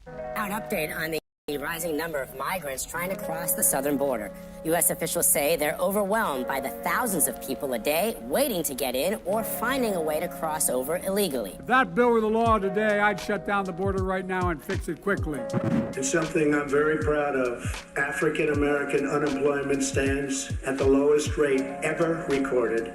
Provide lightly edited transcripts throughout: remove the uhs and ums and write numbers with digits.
An update on the rising number of migrants trying to cross the southern border. U.S. officials say they're overwhelmed by the thousands of people a day waiting to get in or finding a way to cross over illegally. If that bill were the law today, I'd shut down the border right now and fix it quickly. It's something I'm very proud of. African American unemployment stands at the lowest rate ever recorded.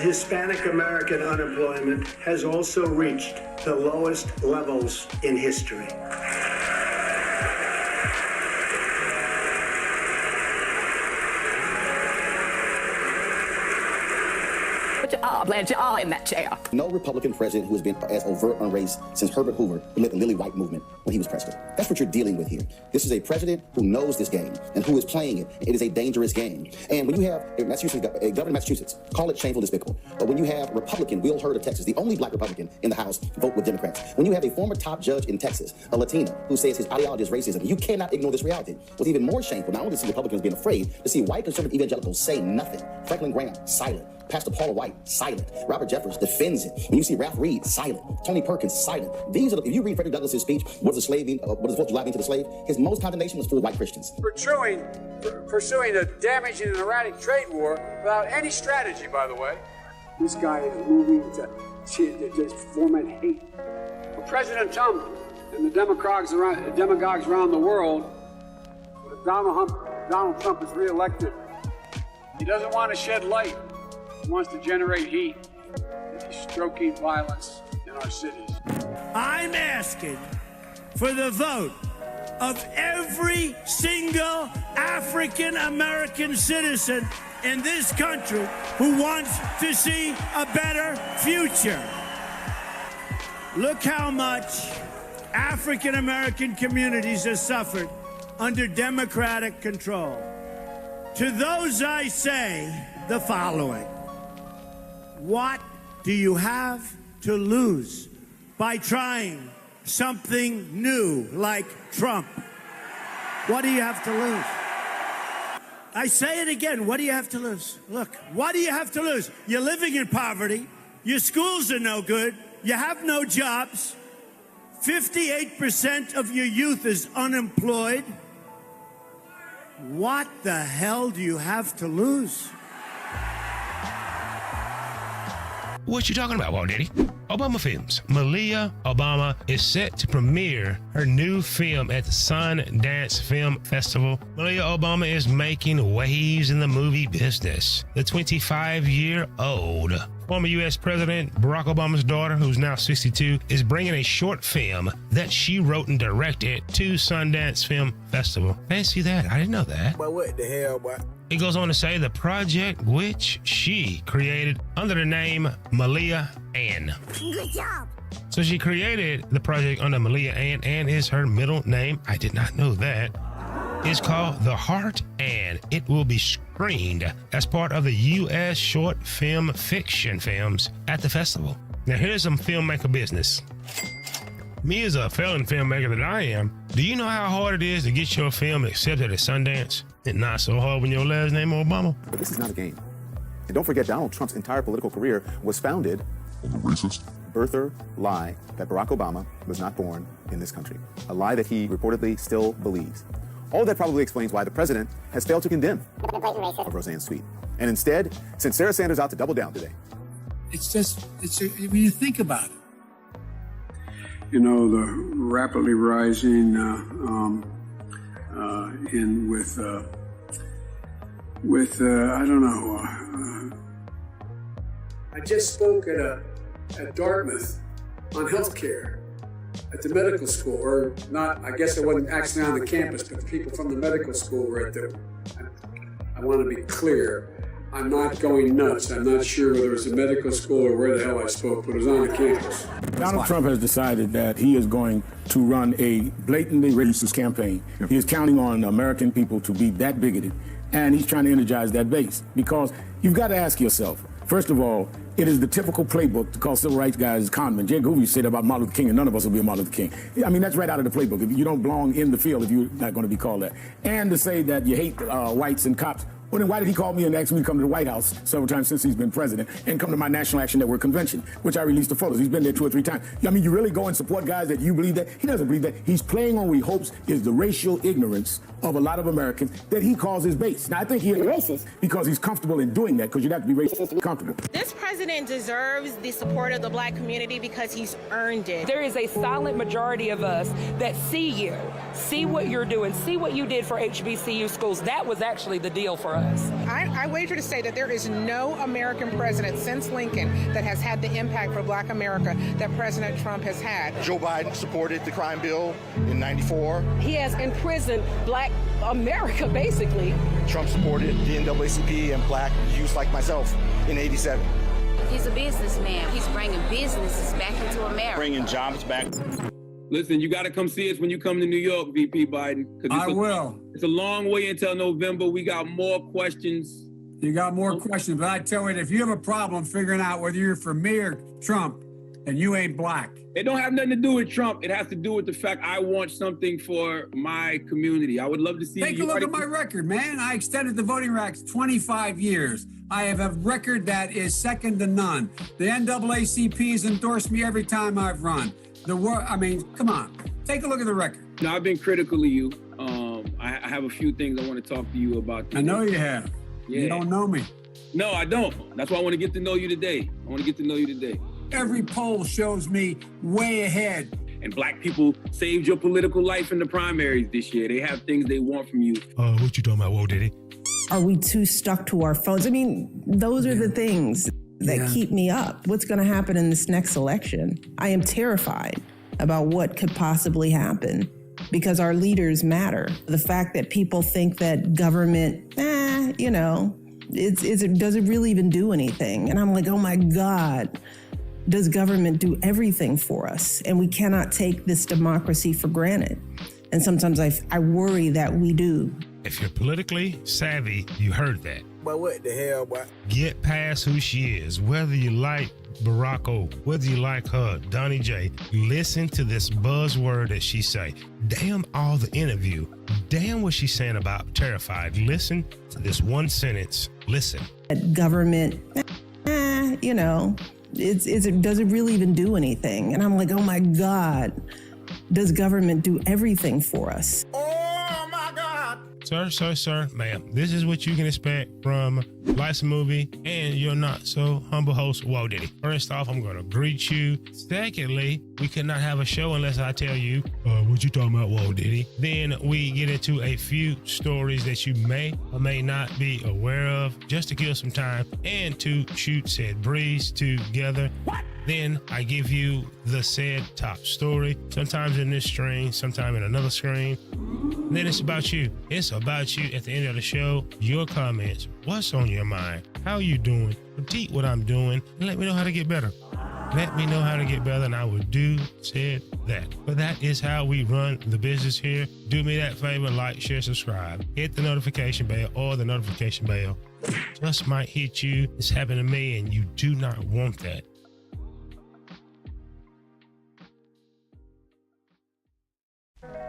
Hispanic American unemployment has also reached the lowest levels in history. I'm glad you are in that chair. No Republican president who has been as overt on race since Herbert Hoover, who led the Lily White movement when he was president. That's what you're dealing with here. This is a president who knows this game and who is playing it. It is a dangerous game. And when you have a governor of Massachusetts, call it shameful, despicable. But when you have Republican, Will Hurd of Texas, the only black Republican in the House, vote with Democrats. When you have a former top judge in Texas, a Latina, who says his ideology is racism, you cannot ignore this reality. What's even more shameful, not only to see Republicans being afraid, to see white conservative evangelicals say nothing. Franklin Graham, silent. Pastor Paula White, silent. Robert Jeffers defends it. When you see Ralph Reed, silent. Tony Perkins, silent. These are if you read Frederick Douglass's speech, what does the July mean to the slave? His most condemnation was for white Christians. Pursuing a damaging and erratic trade war without any strategy, by the way. This guy is moving to foment hate. For President Trump and the demagogues around the world, if Donald Trump is reelected, he doesn't want to shed light. He wants to generate heat. He's stoking violence in our cities. I'm asking for the vote of every single African American citizen in this country who wants to see a better future. Look how much African American communities have suffered under Democratic control. To those I say the following. What do you have to lose by trying something new like Trump? What do you have to lose? I say it again, what do you have to lose? Look, what do you have to lose? You're living in poverty, your schools are no good, you have no jobs, 58% of your youth is unemployed. What the hell do you have to lose? What you talking about, Walt Diddy? Obama Films. Malia Obama is set to premiere her new film at the Sundance Film Festival. Malia Obama is making waves in the movie business. The 25-year-old former U.S. President Barack Obama's daughter, who's now 62, is bringing a short film that she wrote and directed to Sundance Film Festival. Fancy that. I didn't know that. But what the hell, boy? It goes on to say the project, which she created under the name Malia Ann. Good job. So she created the project under Malia Ann. Ann is her middle name. I did not know that. It's called The Heart, and it will be screened as part of the U.S. short film fiction films at the festival. Now here's some filmmaker business. Me as a felon filmmaker that I am, do you know how hard it is to get your film accepted at Sundance? It's not so hard when your last name is Obama. But this is not a game. And don't forget, Donald Trump's entire political career was founded on the racist birther lie that Barack Obama was not born in this country. A lie that he reportedly still believes. All that probably explains why the president has failed to condemn Roseanne Sweet. And instead, sent Sarah Sanders out to double down today. When you think about it. You know, the rapidly rising I don't know. I just spoke at Dartmouth on healthcare at the medical school, or not. I guess I wasn't actually on the campus, but the people from the medical school were at the. I want to be clear. I'm not going nuts. I'm not sure whether it was a medical school or where the hell I spoke, but it was on the campus. Donald Trump has decided that he is going to run a blatantly racist campaign. He is counting on American people to be that bigoted, and he's trying to energize that base. Because you've got to ask yourself, First of all, it is the typical playbook to call civil rights guys conmen. J. Goovy said about Martin Luther King, and none of us will be a Martin Luther King. I mean, that's right out of the playbook. If you don't belong in the field, if you're not going to be called that. And to say that you hate whites and cops. Well, then why did he call me and ask me to come to the White House several times since he's been president and come to my National Action Network convention, which I released the photos? He's been there 2 or 3 times. I mean, you really go and support guys that you believe that? He doesn't believe that. He's playing on what he hopes is the racial ignorance of a lot of Americans that he calls his base. Now, I think he is racist because he's comfortable in doing that, because you'd have to be racist to be comfortable. This president deserves the support of the black community because he's earned it. There is a silent majority of us that see you, see what you're doing, see what you did for HBCU schools. That was actually the deal for us. I wager to say that there is no American president since Lincoln that has had the impact for black America that President Trump has had. Joe Biden supported the crime bill in '94. He has imprisoned black America, basically. Trump supported the NAACP and black youth like myself in '87. He's a businessman. He's bringing businesses back into America. Bringing jobs back. Listen, you got to come see us when you come to New York, VP Biden. I will. It's a long way until November. We got more questions. You got more questions, but I tell you, if you have a problem figuring out whether you're for me or Trump, and you ain't black. It don't have nothing to do with Trump. It has to do with the fact I want something for my community. I would love to see. Take a look at my record, man. I extended the voting rights 25 years. I have a record that is second to none. The NAACP has endorsed me every time I've run. I mean, come on. Take a look at the record. No, I've been critical of you. I have a few things I want to talk to you about. I know you have. Yeah. You don't know me. No, I don't. That's why I want to get to know you today. Every poll shows me way ahead. And black people saved your political life in the primaries this year. They have things they want from you. What you talking about, Whoa Diddy? Are we too stuck to our phones? I mean, those are the things that keep me up. What's going to happen in this next election? I am terrified about what could possibly happen because our leaders matter. The fact that people think that government, does it really even do anything? And I'm like, oh my God, does government do everything for us? And we cannot take this democracy for granted. And sometimes I worry that we do. If you're politically savvy, you heard that. But what the hell, boy? Get past who she is. Whether you like Barack O, whether you like her, Donnie J, listen to this buzzword that she say. Damn all the interview. Damn what she's saying about terrified. Listen to this one sentence. Listen. Government, does it really even do anything? And I'm like, oh my God, does government do everything for us? Sir, ma'am, this is what you can expect from Lifesamovie and your not so humble host, Whoa Diddy. First off, I'm going to greet you. Secondly, we could not have a show unless I tell you, what you talking about, Whoa Diddy? Then we get into a few stories that you may or may not be aware of, just to kill some time and to shoot said breeze together. What? Then I give you the said top story, sometimes in this screen, sometimes in another screen. Then it's about you. It's about you at the end of the show. Your comments. What's on your mind? How you doing? Critique what I'm doing and let me know how to get better. Let me know how to get better and I will do said that. But that is how we run the business here. Do me that favor, like, share, subscribe. Hit the notification bell or the notification bell just might hit you. It's happened to me and you do not want that.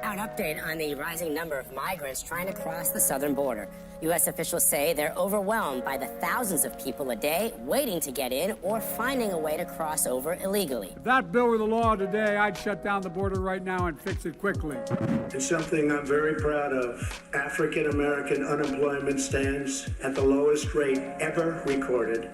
Now an update on the rising number of migrants trying to cross the southern border. U.S. officials say they're overwhelmed by the thousands of people a day waiting to get in or finding a way to cross over illegally. If that bill were the law today, I'd shut down the border right now and fix it quickly. It's something I'm very proud of. African American unemployment stands at the lowest rate ever recorded.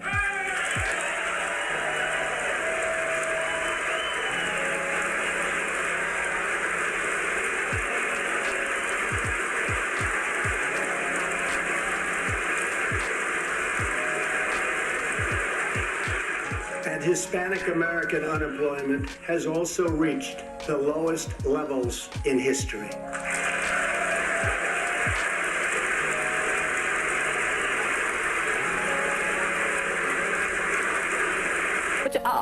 Hispanic American unemployment has also reached the lowest levels in history.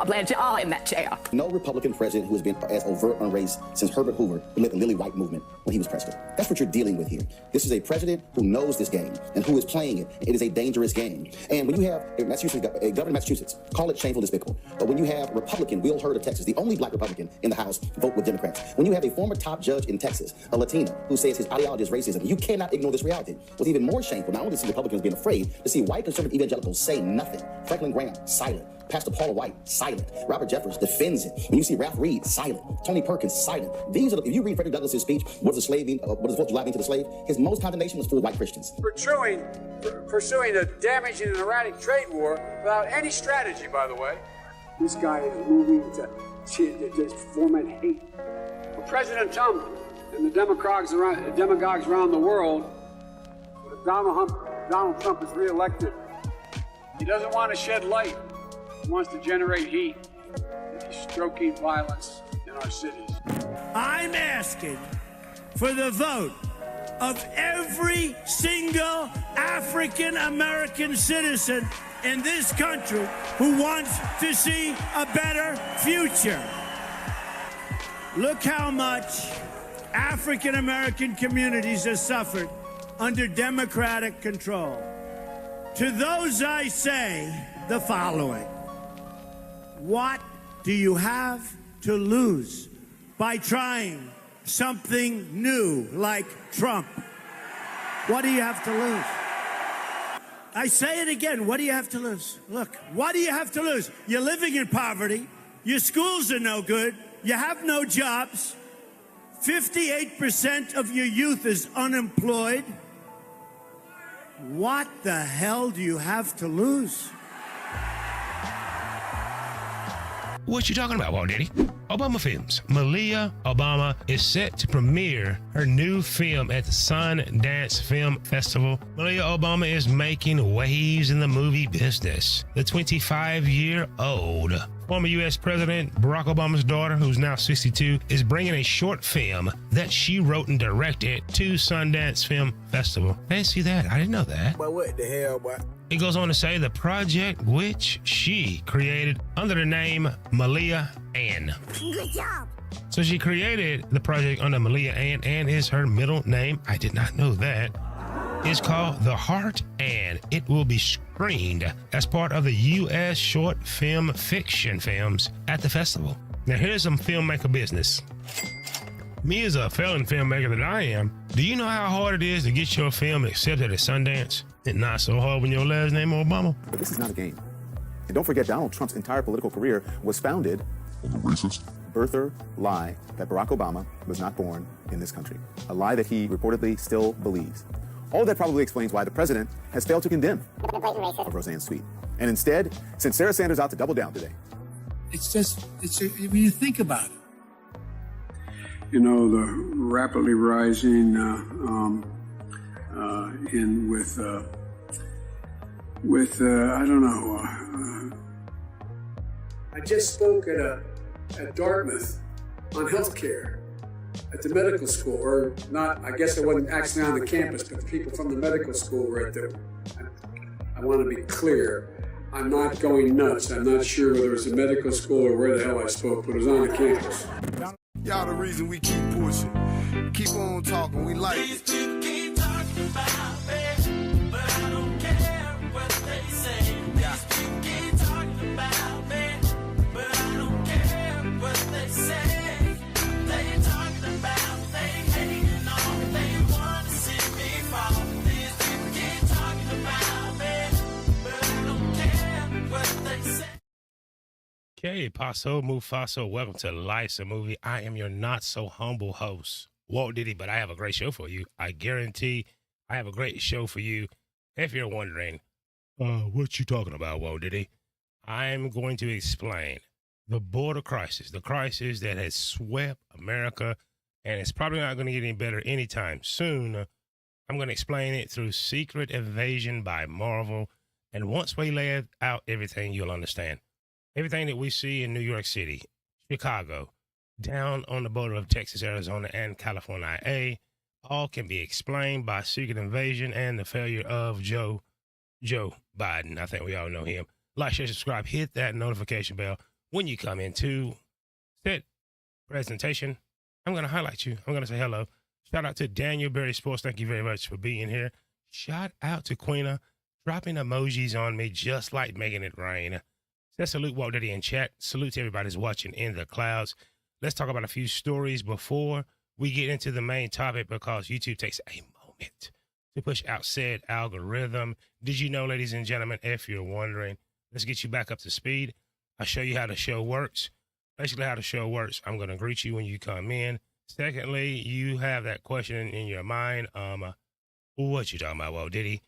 I'll plant you all in that chair. No Republican president who has been as overt on race since Herbert Hoover, who led the Lily White movement when he was president. That's what you're dealing with here. This is a president who knows this game and who is playing it. It is a dangerous game. And when you have a governor of Massachusetts, call it shameful, despicable. But when you have Republican Will Hurd of Texas, the only black Republican in the House, vote with Democrats. When you have a former top judge in Texas, a Latina, who says his ideology is racism, you cannot ignore this reality. What's even more shameful, not only to see Republicans being afraid, to see white conservative evangelicals say nothing. Franklin Graham, silent. Pastor Paula White, silent. Robert Jeffers defends it. When you see Ralph Reed, silent. Tony Perkins, silent. These are if you read Frederick Douglass's speech, what does the 4th of July mean to the slave? His most condemnation was for white Christians. Pursuing a damaging and erratic trade war without any strategy, by the way. This guy is moving to just foment hate. For President Trump and the demagogues around the world, if Donald Trump is reelected, he doesn't want to shed light. He wants to generate heat. He's stroking violence in our cities. I'm asking for the vote of every single African American citizen in this country who wants to see a better future. Look how much African American communities have suffered under Democratic control. To those I say the following. What do you have to lose by trying something new like Trump? What do you have to lose? I say it again, what do you have to lose? Look, what do you have to lose? You're living in poverty, your schools are no good, you have no jobs, 58% of your youth is unemployed. What the hell do you have to lose? What you talking about, Walt Diddy? Obama Films. Malia Obama is set to premiere her new film at the Sundance Film Festival. Malia Obama is making waves in the movie business. The 25-year-old former U.S. President Barack Obama's daughter, who's now 62, is bringing a short film that she wrote and directed to Sundance Film Festival. I didn't see that. I didn't know that. But what the hell, boy? It goes on to say the project, which she created under the name Malia Ann. Good job. So she created the project under Malia Ann. Ann is her middle name. I did not know that. It's called The Heart, and it will be screened as part of the U.S. short film fiction films at the festival. Now, here's some filmmaker business. Me as a felon filmmaker that I am, do you know how hard it is to get your film accepted at Sundance? It's not so hard when your last name is Obama. But this is not a game. And don't forget, Donald Trump's entire political career was founded on the racist birther lie that Barack Obama was not born in this country. A lie that he reportedly still believes. All that probably explains why the president has failed to condemn Roseanne's tweet. And instead, sent Sarah Sanders out to double down today. When you think about it. You know, the rapidly rising I don't know. I just spoke at Dartmouth on healthcare at the medical school, or not. I guess I wasn't actually on the campus, but the people from the medical school were at the. I want to be clear. I'm not going nuts. I'm not sure whether it was a medical school or where the hell I spoke, but it was on the campus. Y'all the reason we keep pushing. Keep on talking, we like it. These people keep talking about me, but I don't care what they say. These people keep talking about me, but I don't care what they say. They talking about, they hating on me, they want to see me fall. These people keep talking about me, but I don't care what they say. Okay, Paso Mufaso, welcome to Lifesamovie. I am your not-so-humble host, Walt Diddy, but I have a great show for you. I guarantee I have a great show for you. If you're wondering, what you talking about, Walt Diddy? I'm going to explain the border crisis, the crisis that has swept America, and it's probably not going to get any better anytime soon. I'm going to explain it through Secret Invasion by Marvel, and once we lay out everything, you'll understand. Everything that we see in New York City, Chicago, down on the border of Texas, Arizona, and California, all can be explained by Secret Invasion and the failure of Joe Biden. I think we all know him. Like, share, subscribe, hit that notification bell. when you come into said presentation, I'm going to highlight you. I'm going to say hello. Shout out to Daniel Berry Sports. Thank you very much for being here. Shout out to Queena, dropping emojis on me just like making it rain. Says salute Walt Diddy in chat. Salute to everybody who's watching in the clouds. Let's talk about a few stories before we get into the main topic, because YouTube takes a moment to push out said algorithm. Did you know, ladies and gentlemen, if you're wondering, let's get you back up to speed. I'll show you how the show works. Basically, how the show works, I'm going to greet you when you come in. Secondly, you have that question in your mind. What you talking about, Walt Diddy?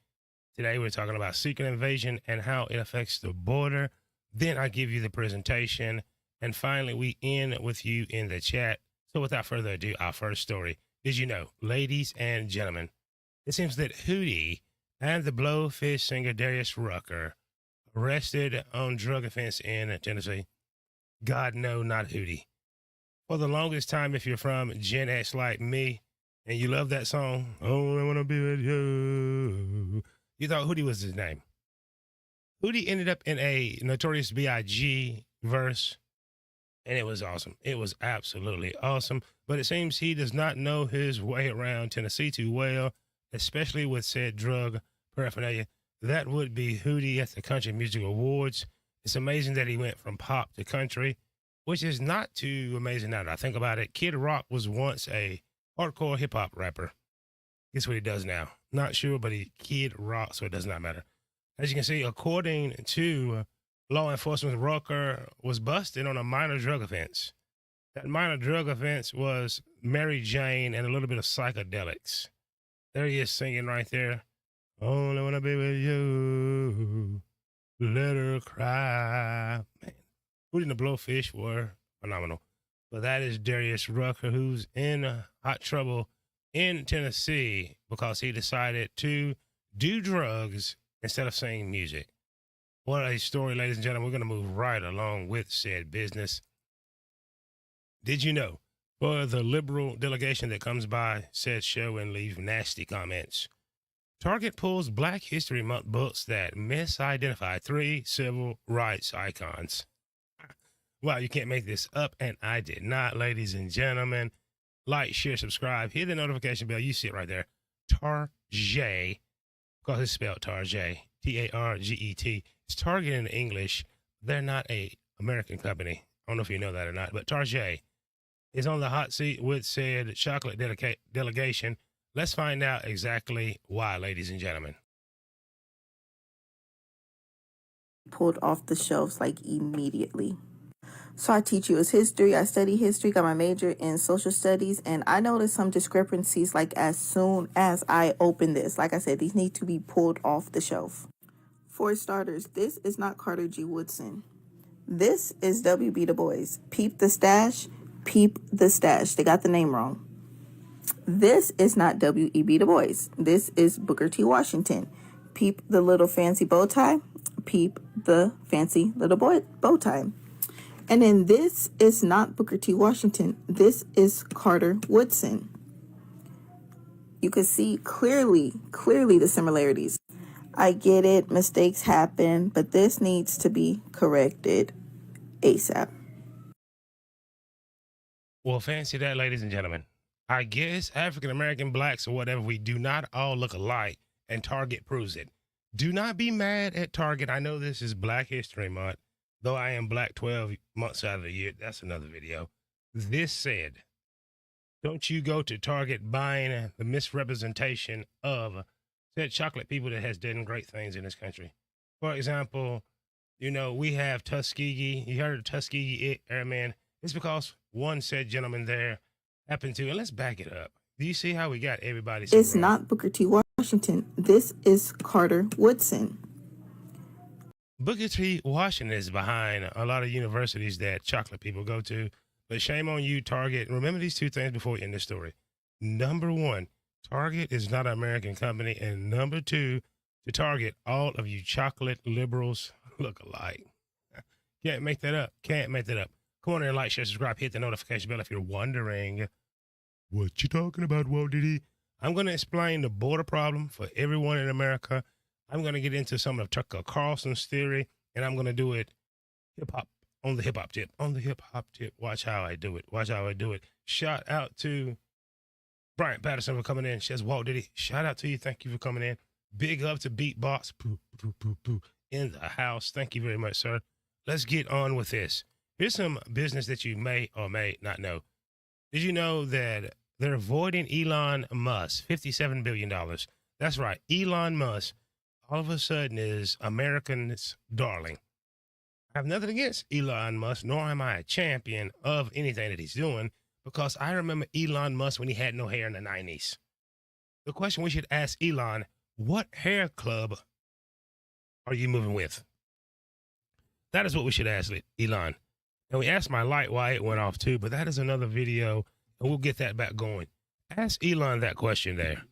Today, we're talking about secret invasion and how it affects the border. Then I give you the presentation. And finally, we end with you in the chat. So without further ado, our first story. Did you know, ladies and gentlemen, it seems that Hootie and the Blowfish singer Darius Rucker arrested on drug offense in Tennessee. God, no, not Hootie. For the longest time, if you're from Gen X like me, and you love that song, "Oh, I Want to Be With You," you thought Hootie was his name. Hootie ended up in a Notorious B.I.G. verse, and it was awesome. It was absolutely awesome. But it seems he does not know his way around Tennessee too well, especially with said drug paraphernalia. That would be Hootie at the Country Music Awards. It's amazing that he went from pop to country, which is not too amazing now that I think about it. Kid Rock was once a hardcore hip-hop rapper. Guess what he does now? Not sure, but he Kid Rock, so it does not matter. As you can see, according to law enforcement, Rucker was busted on a minor drug offense. That minor drug offense was Mary Jane and a little bit of psychedelics. There he is singing right there. "Only wanna be with you, let her cry." Man, Hootie and the Blowfish were phenomenal. But that is Darius Rucker, who's in hot trouble in Tennessee because he decided to do drugs instead of sing music. What a story, ladies and gentlemen. We're going to move right along with said business. Did you know, for the liberal delegation that comes by said show and leave nasty comments, Target pulls Black History Month books that misidentify 3 civil rights icons. Wow, you can't make this up, and I did not, ladies and gentlemen. Like, share, subscribe, hit the notification bell. You see it right there. Target, because it's spelled Target, Target. It's Target in English. They're not a American company. I don't know if you know that or not, but Target is on the hot seat with said chocolate delegation. Let's find out exactly why, ladies and gentlemen. Pulled off the shelves like immediately. So I teach U.S. history, I study history, got my major in social studies, and I noticed some discrepancies like as soon as I open this. Like I said, these need to be pulled off the shelf. For starters, this is not Carter G. Woodson. This is W.B. Du Bois. Peep the stash, peep the stash. They got the name wrong. This is not W.E.B. Du Bois. This is Booker T. Washington. Peep the little fancy bow tie, peep the fancy little bow tie. And then this is not Booker T. Washington. This is Carter Woodson. You can see clearly the similarities. I get it, mistakes happen, but this needs to be corrected ASAP. Well, fancy that, ladies and gentlemen. I guess African-American, blacks, or whatever, we do not all look alike, and Target proves it. Do not be mad at Target. I know this is Black History Month, though I am black 12 months out of the year. That's another video. This said, don't you go to Target buying the misrepresentation of said chocolate people that has done great things in this country. For example, you know, we have Tuskegee. You heard of Tuskegee Airmen. It's because one said gentleman there happened to, and let's back it up. Do you see how we got everybody? It's wrong? Not Booker T. Washington. This is Carter Woodson. Booker T. Washington is behind a lot of universities that chocolate people go to. But shame on you, Target. Remember these two things before we end the story. Number one, Target is not an American company. And number two, to Target, all of you chocolate liberals look alike. Can't make that up. Can't make that up. Come on there, like, share, subscribe, hit the notification bell if you're wondering what you talking about, Walt Diddy. I'm going to explain the border problem for everyone in America. I'm going to get into some of Tucker Carlson's theory, and I'm going to do it hip-hop on the hip hop tip. On the hip hop tip. Watch how I do it. Watch how I do it. Shout out to Bryant Patterson for coming in. She says, Walt Diddy, shout out to you. Thank you for coming in. Big up to Beatbox in the house. Thank you very much, sir. Let's get on with this. Here's some business that you may or may not know. Did you know that they're avoiding Elon Musk, $57 billion? That's right. Elon Musk, all of a sudden, is Americans' darling. I have nothing against Elon Musk, nor am I a champion of anything that he's doing, because I remember Elon Musk when he had no hair in the 90s. The question we should ask Elon, what hair club are you moving with? That is what we should ask Elon. And we asked my light why it went off too, but that is another video, and we'll get that back going. Ask Elon that question there.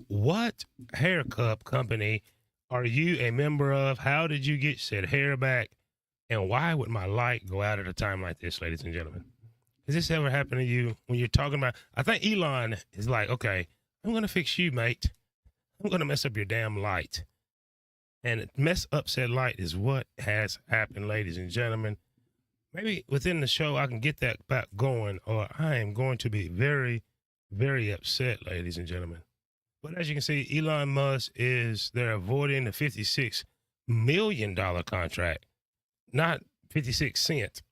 What hair club company are you a member of? How did you get said hair back? And why would my light go out at a time like this, ladies and gentlemen? Has this ever happened to you when you're talking about, I think Elon is like, okay, I'm going to fix you, mate. I'm going to mess up your damn light. And mess up said light is what has happened, ladies and gentlemen. Maybe within the show, I can get that back going, or I am going to be very, very upset, ladies and gentlemen. But as you can see, Elon Musk they're avoiding the $56 million contract, not 56 cents,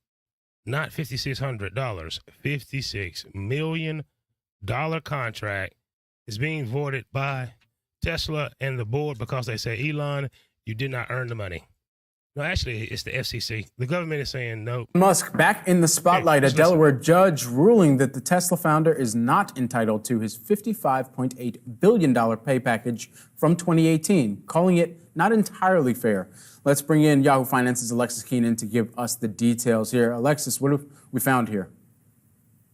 not $5,600, $56 million contract is being voided by Tesla and the board because they say, Elon, you did not earn the money. No, actually, it's the FCC. The government is saying no. Musk back in the spotlight. A Delaware judge ruling that the Tesla founder is not entitled to his $55.8 billion pay package from 2018, calling it not entirely fair. Let's bring in Yahoo Finance's Alexis Keenan to give us the details here. Alexis, what have we found here?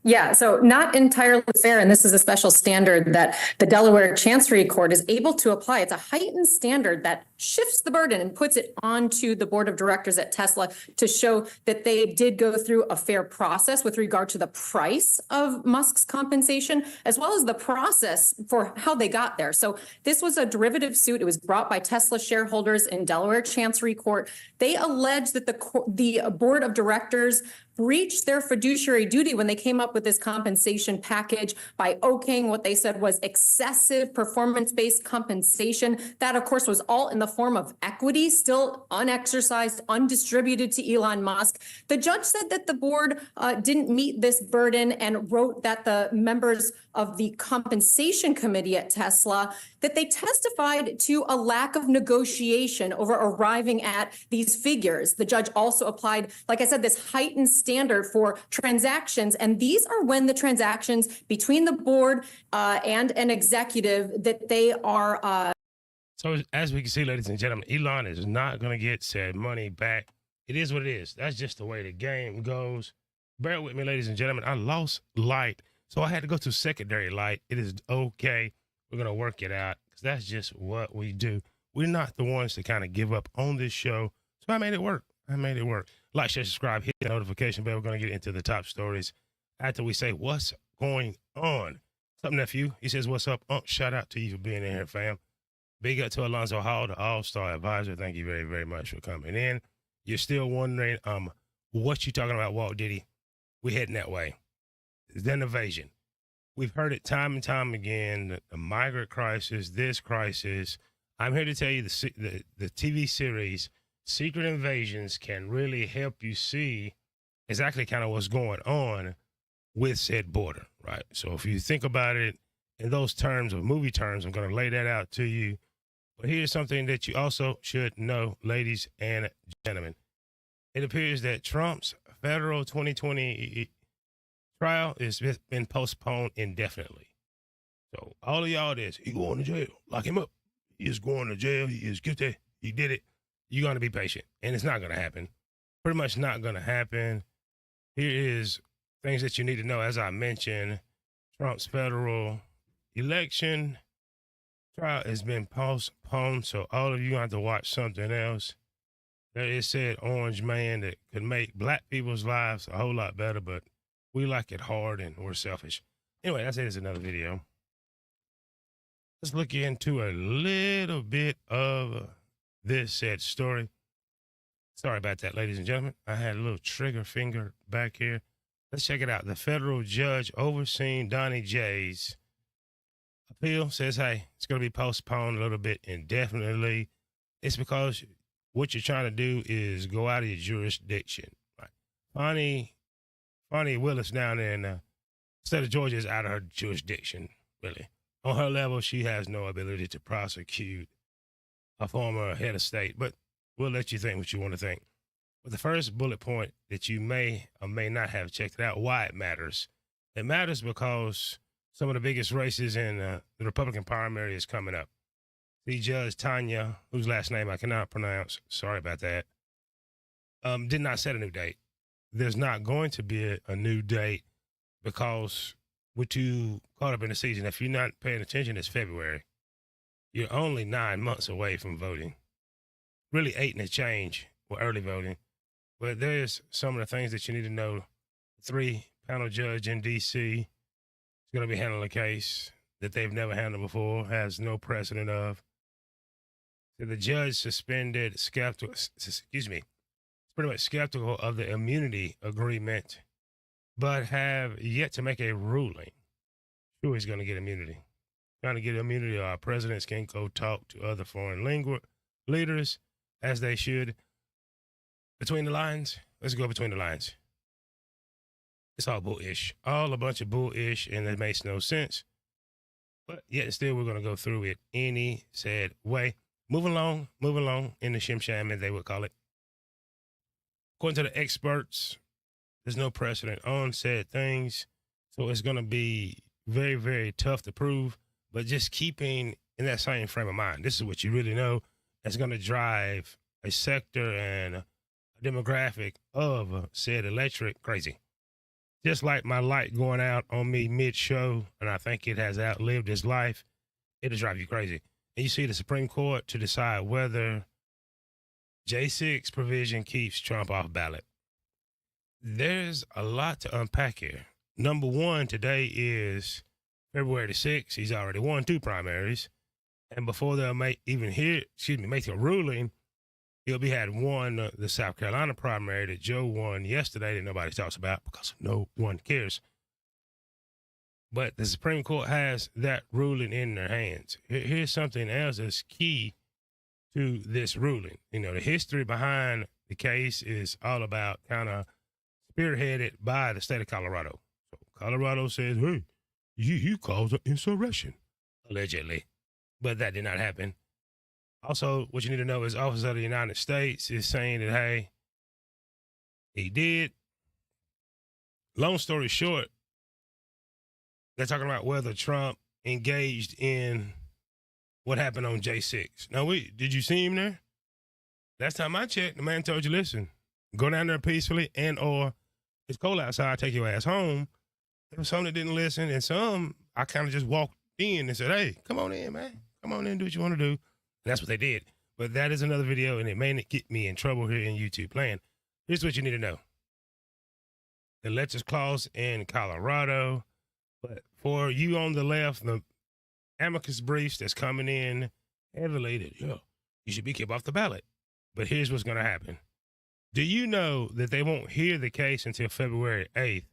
Yeah, so not entirely fair, and this is a special standard that the Delaware Chancery Court is able to apply. It's a heightened standard that shifts the burden and puts it onto the board of directors at Tesla to show that they did go through a fair process with regard to the price of Musk's compensation, as well as the process for how they got there. So this was a derivative suit. It was brought by Tesla shareholders in Delaware Chancery Court. They allege that the board of directors breached their fiduciary duty when they came up with this compensation package by okaying what they said was excessive performance-based compensation. That, of course, was all in the form of equity, still unexercised, undistributed to Elon Musk. The judge said that the board didn't meet this burden and wrote that the members of the compensation committee at Tesla, that they testified to a lack of negotiation over arriving at these figures. The judge also applied, like I said, this heightened standard for transactions. And these are when the transactions between the board and an executive that they are. So as we can see, ladies and gentlemen, Elon is not going to get said money back. It is what it is. That's just the way the game goes. Bear with me, ladies and gentlemen. I lost light, so I had to go to secondary light. It is okay. We're going to work it out because that's just what we do. We're not the ones to kind of give up on this show. So I made it work. Like, share, subscribe, hit the notification bell. We're going to get into the top stories after we say what's going on. What's up, nephew? He says, what's up? Shout out to you for being in here, fam. Big up to Alonzo Hall, the all-star advisor. Thank you very, very much for coming in. You're still wondering what you talking about, Walt Diddy. We're heading that way. It's an invasion. We've heard it time and time again, the migrant crisis, this crisis. I'm here to tell you the TV series Secret Invasions can really help you see exactly kind of what's going on with said border, right? So if you think about it in those terms of movie terms, I'm going to lay that out to you. But here's something that you also should know, ladies and gentlemen. It appears that Trump's federal 2020 trial has been postponed indefinitely. So all of y'all he going to jail. Lock him up. He is going to jail. He is guilty. He did it. You're going to be patient. And it's not going to happen. Pretty much not going to happen. Here is things that you need to know. As I mentioned, Trump's federal election trial has been postponed. So all of you have to watch something else. There is said orange man that could make black people's lives a whole lot better, but we like it hard and we're selfish. Anyway, that's it. It's another video. Let's look into a little bit of this said story. Sorry about that, ladies and gentlemen. I had a little trigger finger back here. Let's check it out. The federal judge overseeing Donnie J's appeal says, hey, it's going to be postponed a little bit indefinitely. It's because what you're trying to do is go out of your jurisdiction. Right? Fonnie Willis down in the state of Georgia is out of her jurisdiction, really. On her level, she has no ability to prosecute a former head of state, but we'll let you think what you want to think. But the first bullet point that you may or may not have checked it out, why it matters. It matters because some of the biggest races in the Republican primary is coming up. The Judge Tanya, whose last name I cannot pronounce, sorry about that, did not set a new date. There's not going to be a new date because we're too caught up in the season. If you're not paying attention, it's February. You're only 9 months away from voting. Really 8 and a change for early voting. But there's some of the things that you need to know. 3-panel judge in D.C. is going to be handling a case that they've never handled before, has no precedent of. So the judge suspended pretty much skeptical of the immunity agreement, but have yet to make a ruling. Sure, he's going to get immunity. Trying to get immunity, our presidents can go talk to other foreign leaders as they should. Between the lines, let's go between the lines. It's all bullish, all a bunch of bullish, and it makes no sense. But yet still, we're going to go through it any said way. Moving along in the shim-sham, as they would call it. According to the experts, there's no precedent on said things. So it's going to be very, very tough to prove. But just keeping in that same frame of mind, this is what you really know that's going to drive a sector and a demographic of said electorate crazy. Just like my light going out on me mid-show, and I think it has outlived its life, it'll drive you crazy. And you see the Supreme Court to decide whether J6 provision keeps Trump off ballot. There's a lot to unpack here. Number one, today is February the 6th. He's already won 2 primaries. And before they'll make a ruling, he'll be had won the South Carolina primary that Joe won yesterday that nobody talks about because no one cares. But the Supreme Court has that ruling in their hands. Here's something else that's key to this ruling. You know, the history behind the case is all about kind of spearheaded by the state of Colorado. So Colorado says, hey, you caused an insurrection, allegedly. But that did not happen. Also, what you need to know is Office of the United States is saying that, hey, he did. Long story short, they're talking about whether Trump engaged in what happened on J6. Now, did you see him there? Last time I checked, the man told you, listen, go down there peacefully or it's cold outside, take your ass home. There was some that didn't listen, and some, I kind of just walked in and said, hey, come on in, man. Come on in, do what you want to do. And that's what they did. But that is another video, and it may get me in trouble here in YouTube land. Here's what you need to know. The electors clause in Colorado, but for you on the left, the amicus briefs that's coming in heavily that, you should be kept off the ballot. But here's what's going to happen. Do you know that they won't hear the case until February 8th?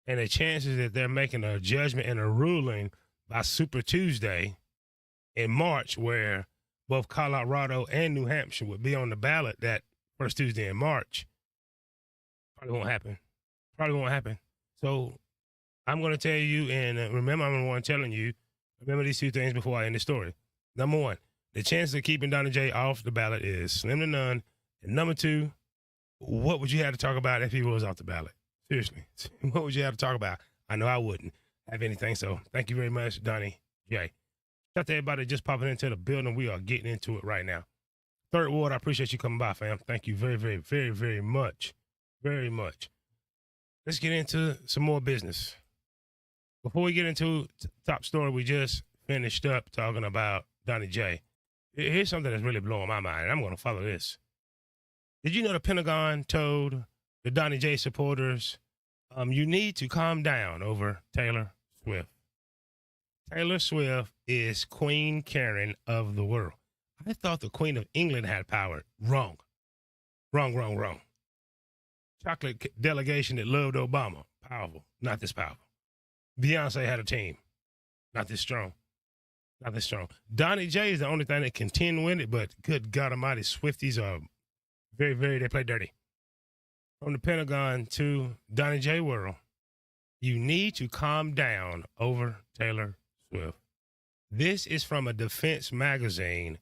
And the chances that they're making a judgment and a ruling by Super Tuesday in March, where both Colorado and New Hampshire would be on the ballot that first Tuesday in March, probably won't happen. So I'm going to tell you, and remember, I'm the one telling you, remember these 2 things before I end the story. Number 1, the chance of keeping Donnie J off the ballot is slim to none. And number 2, what would you have to talk about if he was off the ballot? Seriously, what would you have to talk about? I know I wouldn't have anything. So thank you very much, Donnie J. Shout out to everybody just popping into the building. We are getting into it right now. Third Ward, I appreciate you coming by, fam. Thank you very, very, very, very much. Very much. Let's get into some more business. Before we get into the top story, we just finished up talking about Donnie J. Here's something that's really blowing my mind, and I'm going to follow this. Did you know the Pentagon told the Donnie J supporters, you need to calm down over Taylor Swift? Taylor Swift is Queen Karen of the world. I thought the Queen of England had power. Wrong. Wrong. Chocolate delegation that loved Obama. Powerful. Not this powerful. Beyonce had a team. Not this strong. Donnie J is the only thing that contend with it, but good God Almighty, Swifties are they play dirty. From the Pentagon to Donnie J world, you need to calm down over Taylor Swift. This is from a defense magazine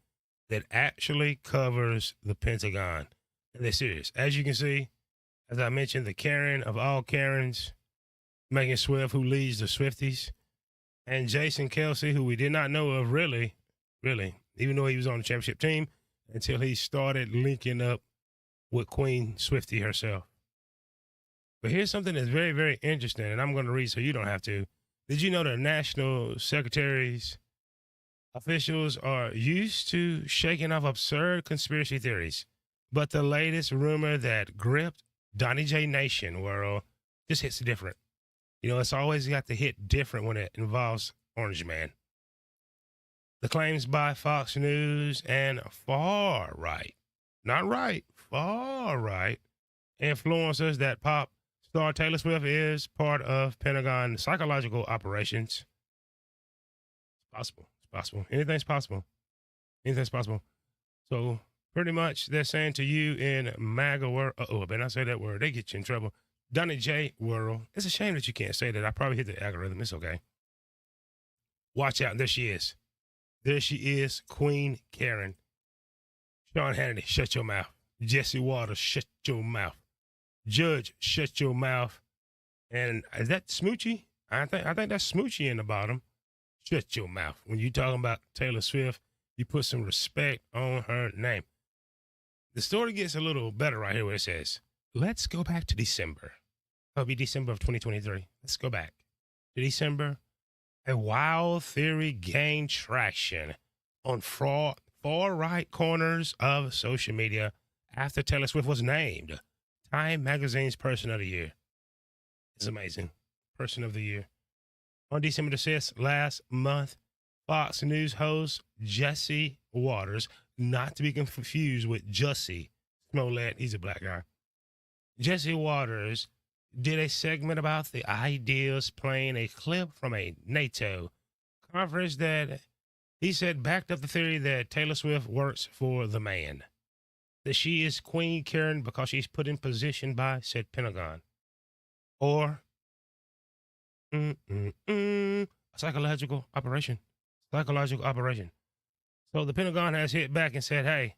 that actually covers the Pentagon. And they're serious. As you can see, as I mentioned, the Karen of all Karens, Megan Swift, who leads the Swifties, and Jason Kelsey, who we did not know of really, even though he was on the championship team, until he started linking up with Queen Swiftie herself. But here's something that's very, very interesting, and I'm going to read so you don't have to. Did you know that national secretaries, officials are used to shaking off absurd conspiracy theories? But the latest rumor that gripped Donnie J Nation world just hits different. You know, it's always got to hit different when it involves Orange Man. The claims by Fox News and far right influencers that pop star Taylor Swift is part of Pentagon psychological operations. It's possible. Anything's possible. So pretty much they're saying to you in MAGA world, I better not say that word. They get you in trouble. Donnie J world. It's a shame that you can't say that. I probably hit the algorithm. It's okay. Watch out. There she is. Queen Karen. Sean Hannity, shut your mouth. Jesse Waters, shut your mouth. Judge, shut your mouth. And is that Smoochie? I think that's Smoochie in the bottom. Shut your mouth. When you talking about Taylor Swift, you put some respect on her name. The story gets a little better right here where it says, let's go back to December. It'll be December of 2023. Let's go back to December. A wild theory gained traction on far right corners of social media after Taylor Swift was named Time Magazine's Person of the Year. It's amazing. Person of the Year. On December the 6th, last month, Fox News host Jesse Waters, not to be confused with Jussie Smollett, he's a black guy. Jesse Waters did a segment about the ideas, playing a clip from a NATO conference that he said backed up the theory that Taylor Swift works for the man, that she is Queen Karen because she's put in position by said Pentagon, or a psychological operation. So the Pentagon has hit back and said, hey,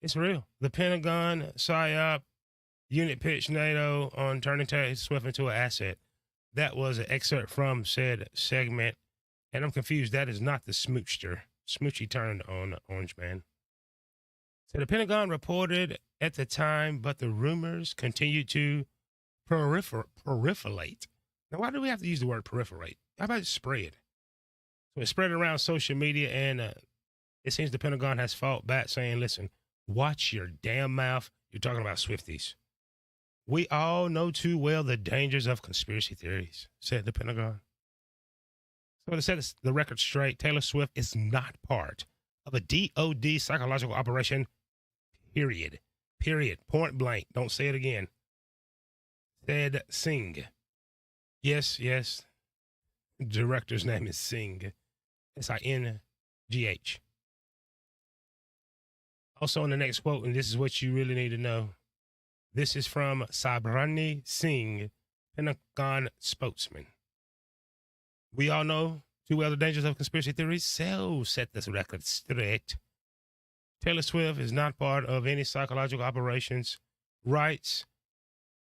it's real. The Pentagon PSYOP unit pitched NATO on turning Taylor Swift into an asset. That was an excerpt from said segment. And I'm confused. That is not the smoochster. Smoochie turned on Orange Man. So the Pentagon reported at the time, but the rumors continued to proliferate. Now, why do we have to use the word proliferate? How about it spread? So it spread around social media, and it seems the Pentagon has fought back saying, listen, watch your damn mouth. You're talking about Swifties. We all know too well the dangers of conspiracy theories, said the Pentagon. So to set the record straight, Taylor Swift is not part of a DOD psychological operation, period. Point blank. Don't say it again. Said Singh. Yes. Director's name is Singh. S-I-N-G-H. Also in the next quote, and this is what you really need to know. This is from Sabrani Singh, Pentagon spokesman. We all know too well the dangers of conspiracy theories, so set this record straight. Taylor Swift is not part of any psychological operations, rights,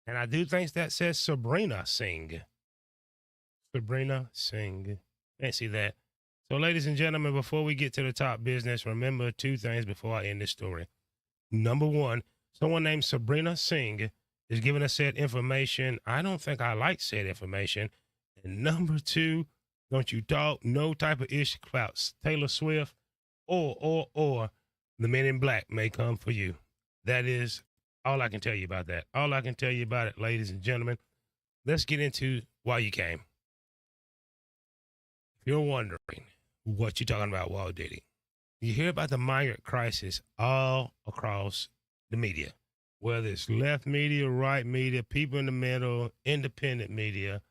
and I do think that says Sabrina Singh. Fancy that. So, ladies and gentlemen, before we get to the top business, remember two things before I end this story. Number one, someone named Sabrina Singh is giving us said information. I don't think I like said information. And number two, don't you talk no type of issue about Taylor Swift or the men in black may come for you. That is all I can tell you about that. All I can tell you about it, ladies and gentlemen. Let's get into why you came. If you're wondering what you're talking about while dating, you hear about the migrant crisis all across the media. whether it's left media, right media, people in the middle, independent media,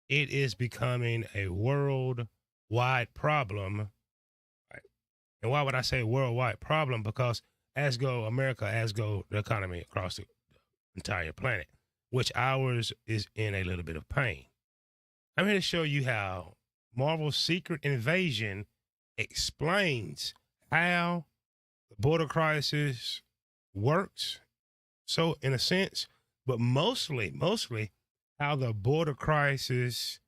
it is becoming a worldwide problem. Right? And why would I say worldwide problem? Because as go America, as go the economy across the entire planet, which ours is in a little bit of pain. I'm here to show you how Marvel's Secret Invasion explains how the border crisis works. So in a sense, but mostly how the border crisis,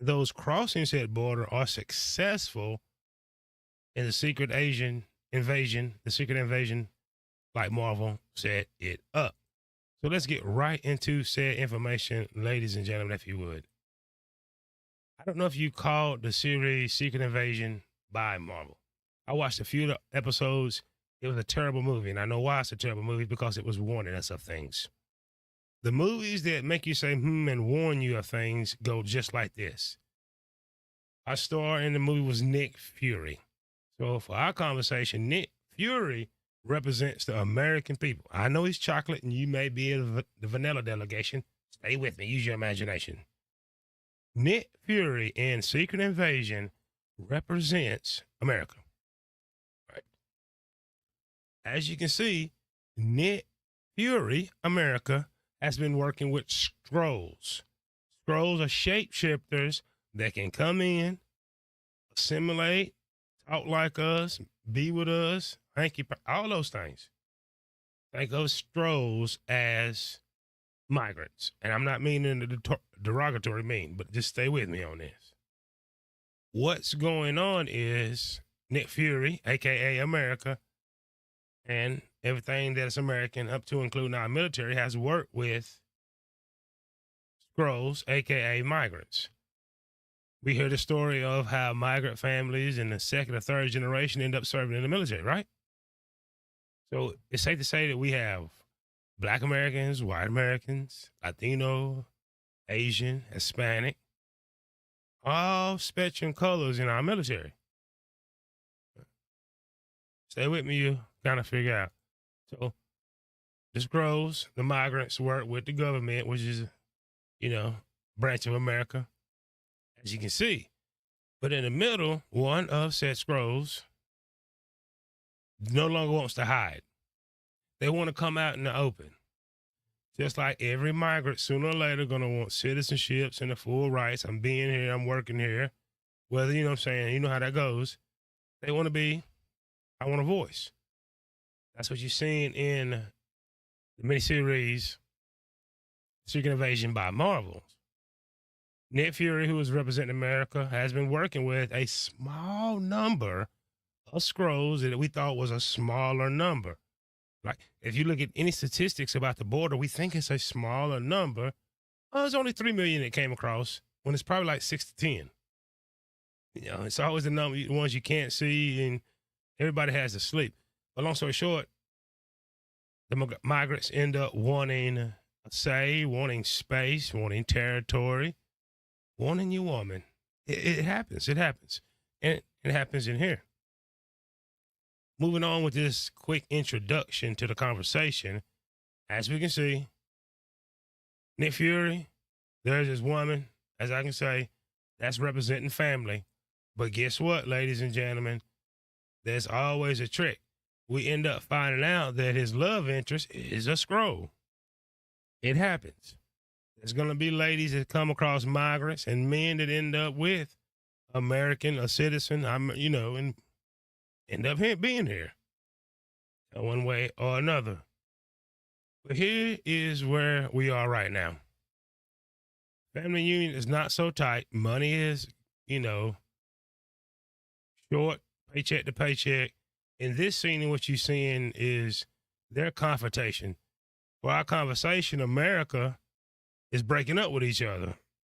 those crossing said border are successful in the secret invasion, like Marvel set it up. So let's get right into said information, ladies and gentlemen, if you would. I don't know if you called the series Secret Invasion by Marvel. I watched a few episodes. It was a terrible movie, and I know why it's a terrible movie, because it was warning us of things. The movies that make you say, and warn you of things go just like this. Our star in the movie was Nick Fury. So for our conversation, Nick Fury represents the American people. I know he's chocolate, and you may be the vanilla delegation. Stay with me. Use your imagination. Nick Fury in Secret Invasion represents America. Right. As you can see, Nick Fury, America, has been working with Skrulls. Skrulls are shapeshifters that can come in, assimilate, talk like us, be with us, all those things. Think of Skrulls as migrants. And I'm not meaning the derogatory mean, but just stay with me on this. What's going on is Nick Fury, a.k.a. America, and everything that's American, up to including our military, has worked with Skrulls, a.k.a. migrants. We hear the story of how migrant families in the second or third generation end up serving in the military, right? So it's safe to say that we have Black Americans, white Americans, Latino, Asian, Hispanic, all spectrum colors in our military. Stay with me, you kind of figure out. So the Skrulls, the migrants, work with the government, which is, branch of America, as you can see. But in the middle, one of said Skrulls no longer wants to hide. They want to come out in the open. Just like every migrant, sooner or later, going to want citizenships and the full rights. I'm being here, I'm working here. Whether, you know what I'm saying, you know how that goes. They want to be, I want a voice. That's what you're seeing in the miniseries Secret Invasion by Marvel. Nick Fury, who is representing America, has been working with a small number of Skrulls that we thought was a smaller number. Like, if you look at any statistics about the border, we think it's a smaller number. Oh, there's only 3 million that came across, when it's probably like 6 to 10. It's always the number, the ones you can't see, and everybody has to sleep. But long story short, the migrants end up wanting a say, wanting space, wanting territory, wanting your woman. It happens. It happens. And it happens in here. Moving on with this quick introduction to the conversation, as we can see, Nick Fury, there's this woman, as I can say, that's representing family. But guess what, ladies and gentlemen? There's always a trick. We end up finding out that his love interest is a Skrull. It happens. There's going to be ladies that come across migrants and men that end up with American, a citizen, and end up being here one way or another. But here is where we are right now. Family union is not so tight. Money is, short, paycheck to paycheck. In this scene, what you're seeing is their confrontation. For our conversation, America is breaking up with each other.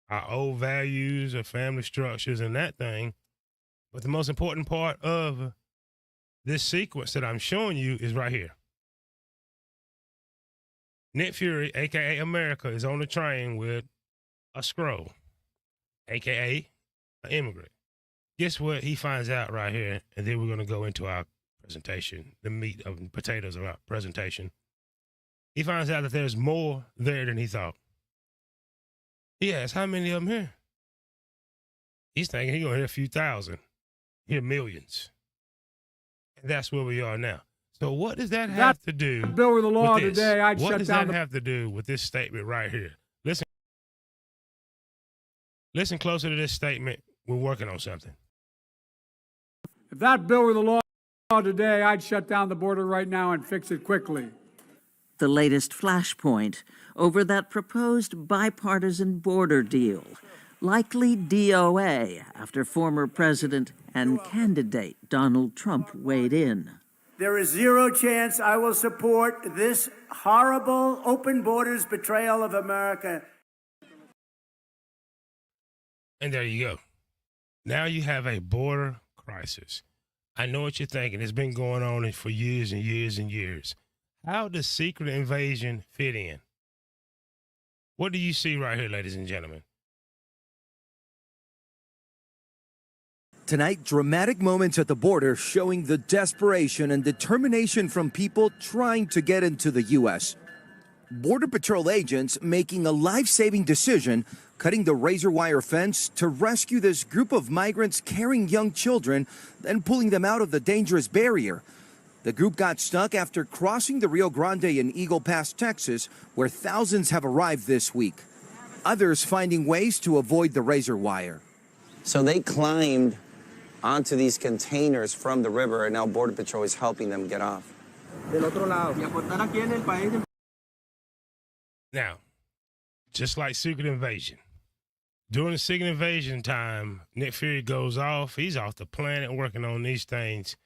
Our old values, our family structures, and that thing. But the most important part of this sequence that I'm showing you is right here. Nick Fury, a.k.a. America, is on the train with a Skrull, a.k.a. an immigrant. Guess what he finds out right here? And then we're going to go into our presentation, the meat and potatoes of our presentation. he finds out that there's more there than he thought. He asks, how many of them here? He's thinking he's going to hear a few thousand, hear millions. And that's where we are now. So what does that have to do bill were the law with this? today, I'd what shut does down that the- have to do with this statement right here? Listen closer to this statement. We're working on something. If that bill were the law today, I'd shut down the border right now and fix it quickly. The latest flashpoint over that proposed bipartisan border deal, likely DOA after former president and candidate Donald Trump weighed in. There is zero chance I will support this horrible open borders betrayal of America. And there you go. Now you have a border crisis. I know what you're thinking. It's been going on for years and years and years. How does secret invasion fit in? What do you see right here, ladies and gentlemen? Tonight, dramatic moments at the border showing the desperation and determination from people trying to get into the U.S. Border Patrol agents making a life-saving decision, cutting the razor wire fence to rescue this group of migrants carrying young children, then pulling them out of the dangerous barrier. The group got stuck after crossing the Rio Grande in Eagle Pass, Texas, where thousands have arrived this week. Others finding ways to avoid the razor wire. So they climbed onto these containers from the river, and now Border Patrol is helping them get off. Now, just like secret invasion, during the secret invasion time, Nick Fury goes off. He's off the planet working on these things.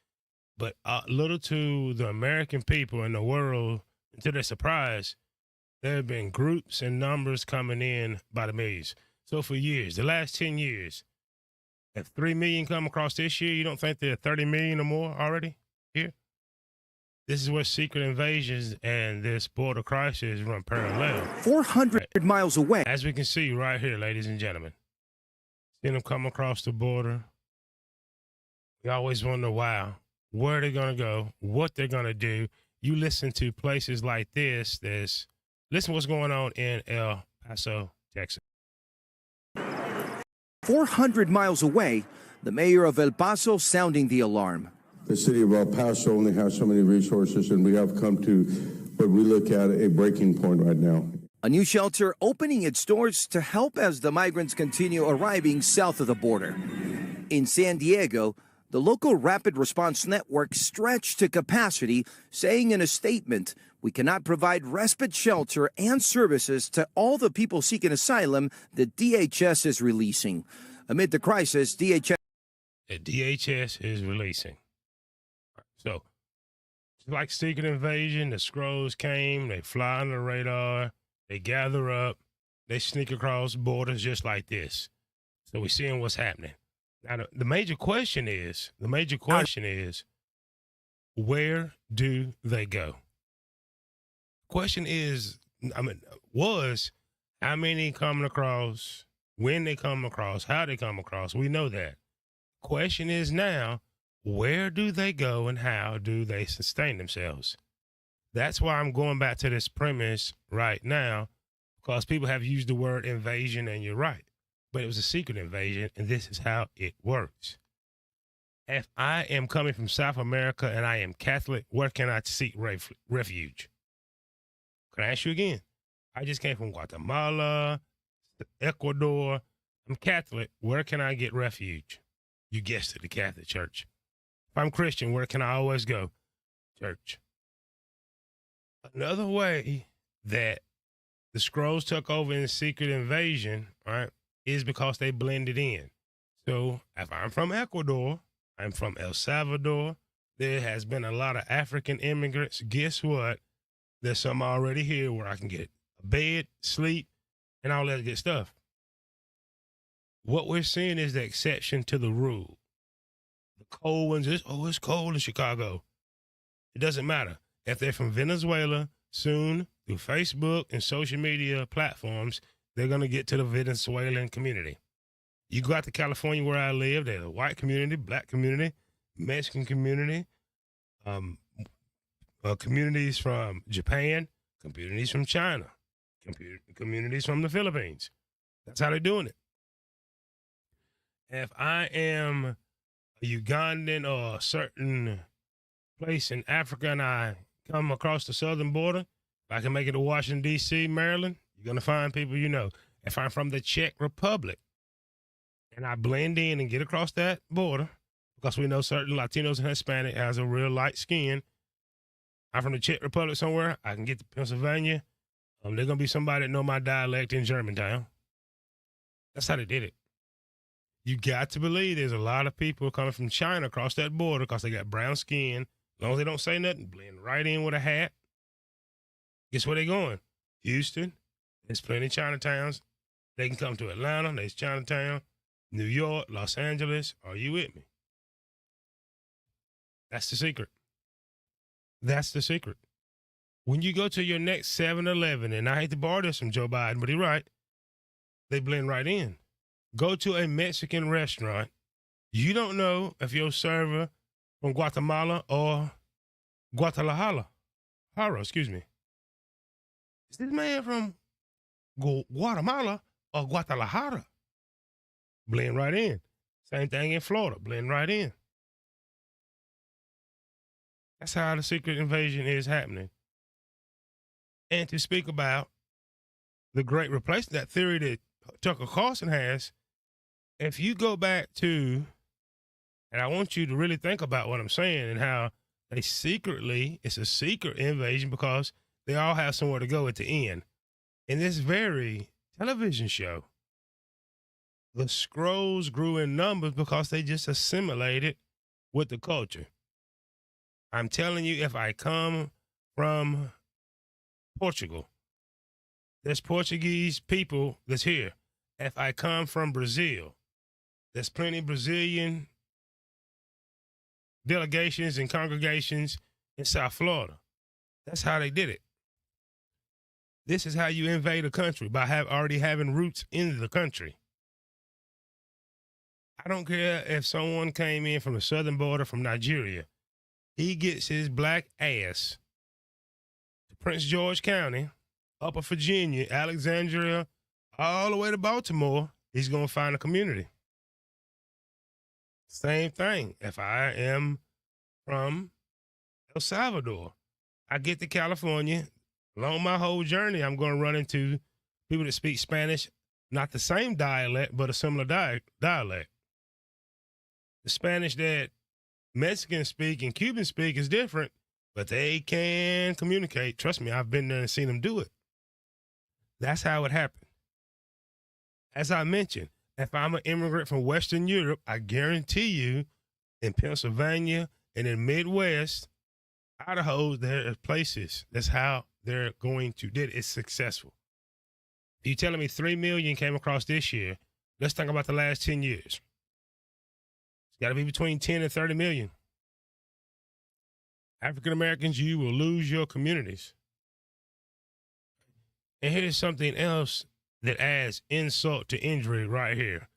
But little to the American people and the world, to their surprise, there have been groups and numbers coming in by the millions. So for years, the last 10 years, if 3 million come across this year, you don't think there are 30 million or more already here? This is where secret invasions and this border crisis run parallel. 400 miles away. As we can see right here, ladies and gentlemen. Seeing them come across the border. We always wonder, wow, where they're going to go, what they're going to do. You listen to places like this, listen what's going on in El Paso, Texas. 400 miles away, the mayor of El Paso sounding the alarm. The city of El Paso only has so many resources, and we have come to what we look at a breaking point right now. A new shelter opening its doors to help as the migrants continue arriving south of the border. In San Diego, the local rapid response network stretched to capacity, saying in a statement, "We cannot provide respite shelter and services to all the people seeking asylum that DHS is releasing." Amid the crisis, DHS is releasing. So, just like secret invasion, the Skrulls came, they fly under the radar, they gather up, they sneak across borders just like this. So we're seeing what's happening. Now, the major question is, where do they go? Question is, how many coming across, when they come across, how they come across. We know that. Question is now, where do they go and how do they sustain themselves? That's why I'm going back to this premise right now, because people have used the word invasion, and you're right. But it was a secret invasion, and this is how it works. If I am coming from South America and I am Catholic, where can I seek refuge? Can I ask you again? I just came from Guatemala, Ecuador. I'm Catholic. Where can I get refuge? You guessed it, the Catholic Church. If I'm Christian, where can I always go? Church. Another way that the Skrulls took over in the secret invasion, right, is because they blended in. So if I'm from Ecuador, I'm from El Salvador, there has been a lot of African immigrants. Guess what? There's some already here where I can get a bed, sleep, and all that good stuff. What we're seeing is the exception to the rule. The cold ones is, it's cold in Chicago. It doesn't matter. If they're from Venezuela, soon through Facebook and social media platforms, they're going to get to the Venezuelan community. You go out to California where I live, there's a white community, black community, Mexican community, communities from Japan, communities from China, communities from the Philippines. That's how they're doing it. If I am a Ugandan or a certain place in Africa and I come across the southern border, if I can make it to Washington, D.C., Maryland, you're going to find people you know. If I'm from the Czech Republic and I blend in and get across that border, because we know certain Latinos and Hispanic has a real light skin, I'm from the Czech Republic somewhere, I can get to Pennsylvania, there's going to be somebody that know my dialect in Germantown. That's how they did it. You got to believe there's a lot of people coming from China across that border because they got brown skin. As long as they don't say nothing, blend right in with a hat. Guess where they going? Houston. There's plenty of Chinatowns. They can come to Atlanta. There's Chinatown. New York, Los Angeles. Are you with me? That's the secret. That's the secret. When you go to your next 7-Eleven, and I hate to borrow this from Joe Biden, but he's right, they blend right in. Go to a Mexican restaurant. You don't know if your server from Guatemala or Guadalajara. Excuse me. Is this man from Guatemala or Guadalajara? Blend right in. Same thing in Florida. Blend right in. That's how the secret invasion is happening. And to speak about the great replacement, that theory that Tucker Carlson has, if you go back to, and I want you to really think about what I'm saying and how they secretly, it's a secret invasion because they all have somewhere to go at the end. In this very television show, the scrolls grew in numbers because they just assimilated with the culture. I'm telling you, if I come from Portugal, there's Portuguese people that's here. If I come from Brazil, there's plenty of Brazilian delegations and congregations in South Florida. That's how they did it. This is how you invade a country, by already having roots in the country. I don't care if someone came in from the southern border from Nigeria. He gets his black ass to Prince George County, Upper Virginia, Alexandria, all the way to Baltimore. He's going to find a community. Same thing. If I am from El Salvador, I get to California. Along my whole journey, I'm going to run into people that speak Spanish, not the same dialect, but a similar dialect. The Spanish that Mexicans speak and Cubans speak is different, but they can communicate. Trust me, I've been there and seen them do it. That's how it happened. As I mentioned, if I'm an immigrant from Western Europe, I guarantee you in Pennsylvania and in Midwest, Idaho, there are places. That's how they're going to do it. It's successful. You're telling me 3 million came across this year. Let's think about the last 10 years. It's got to be between 10 and 30 million. African Americans, you will lose your communities. And here's something else that adds insult to injury right here.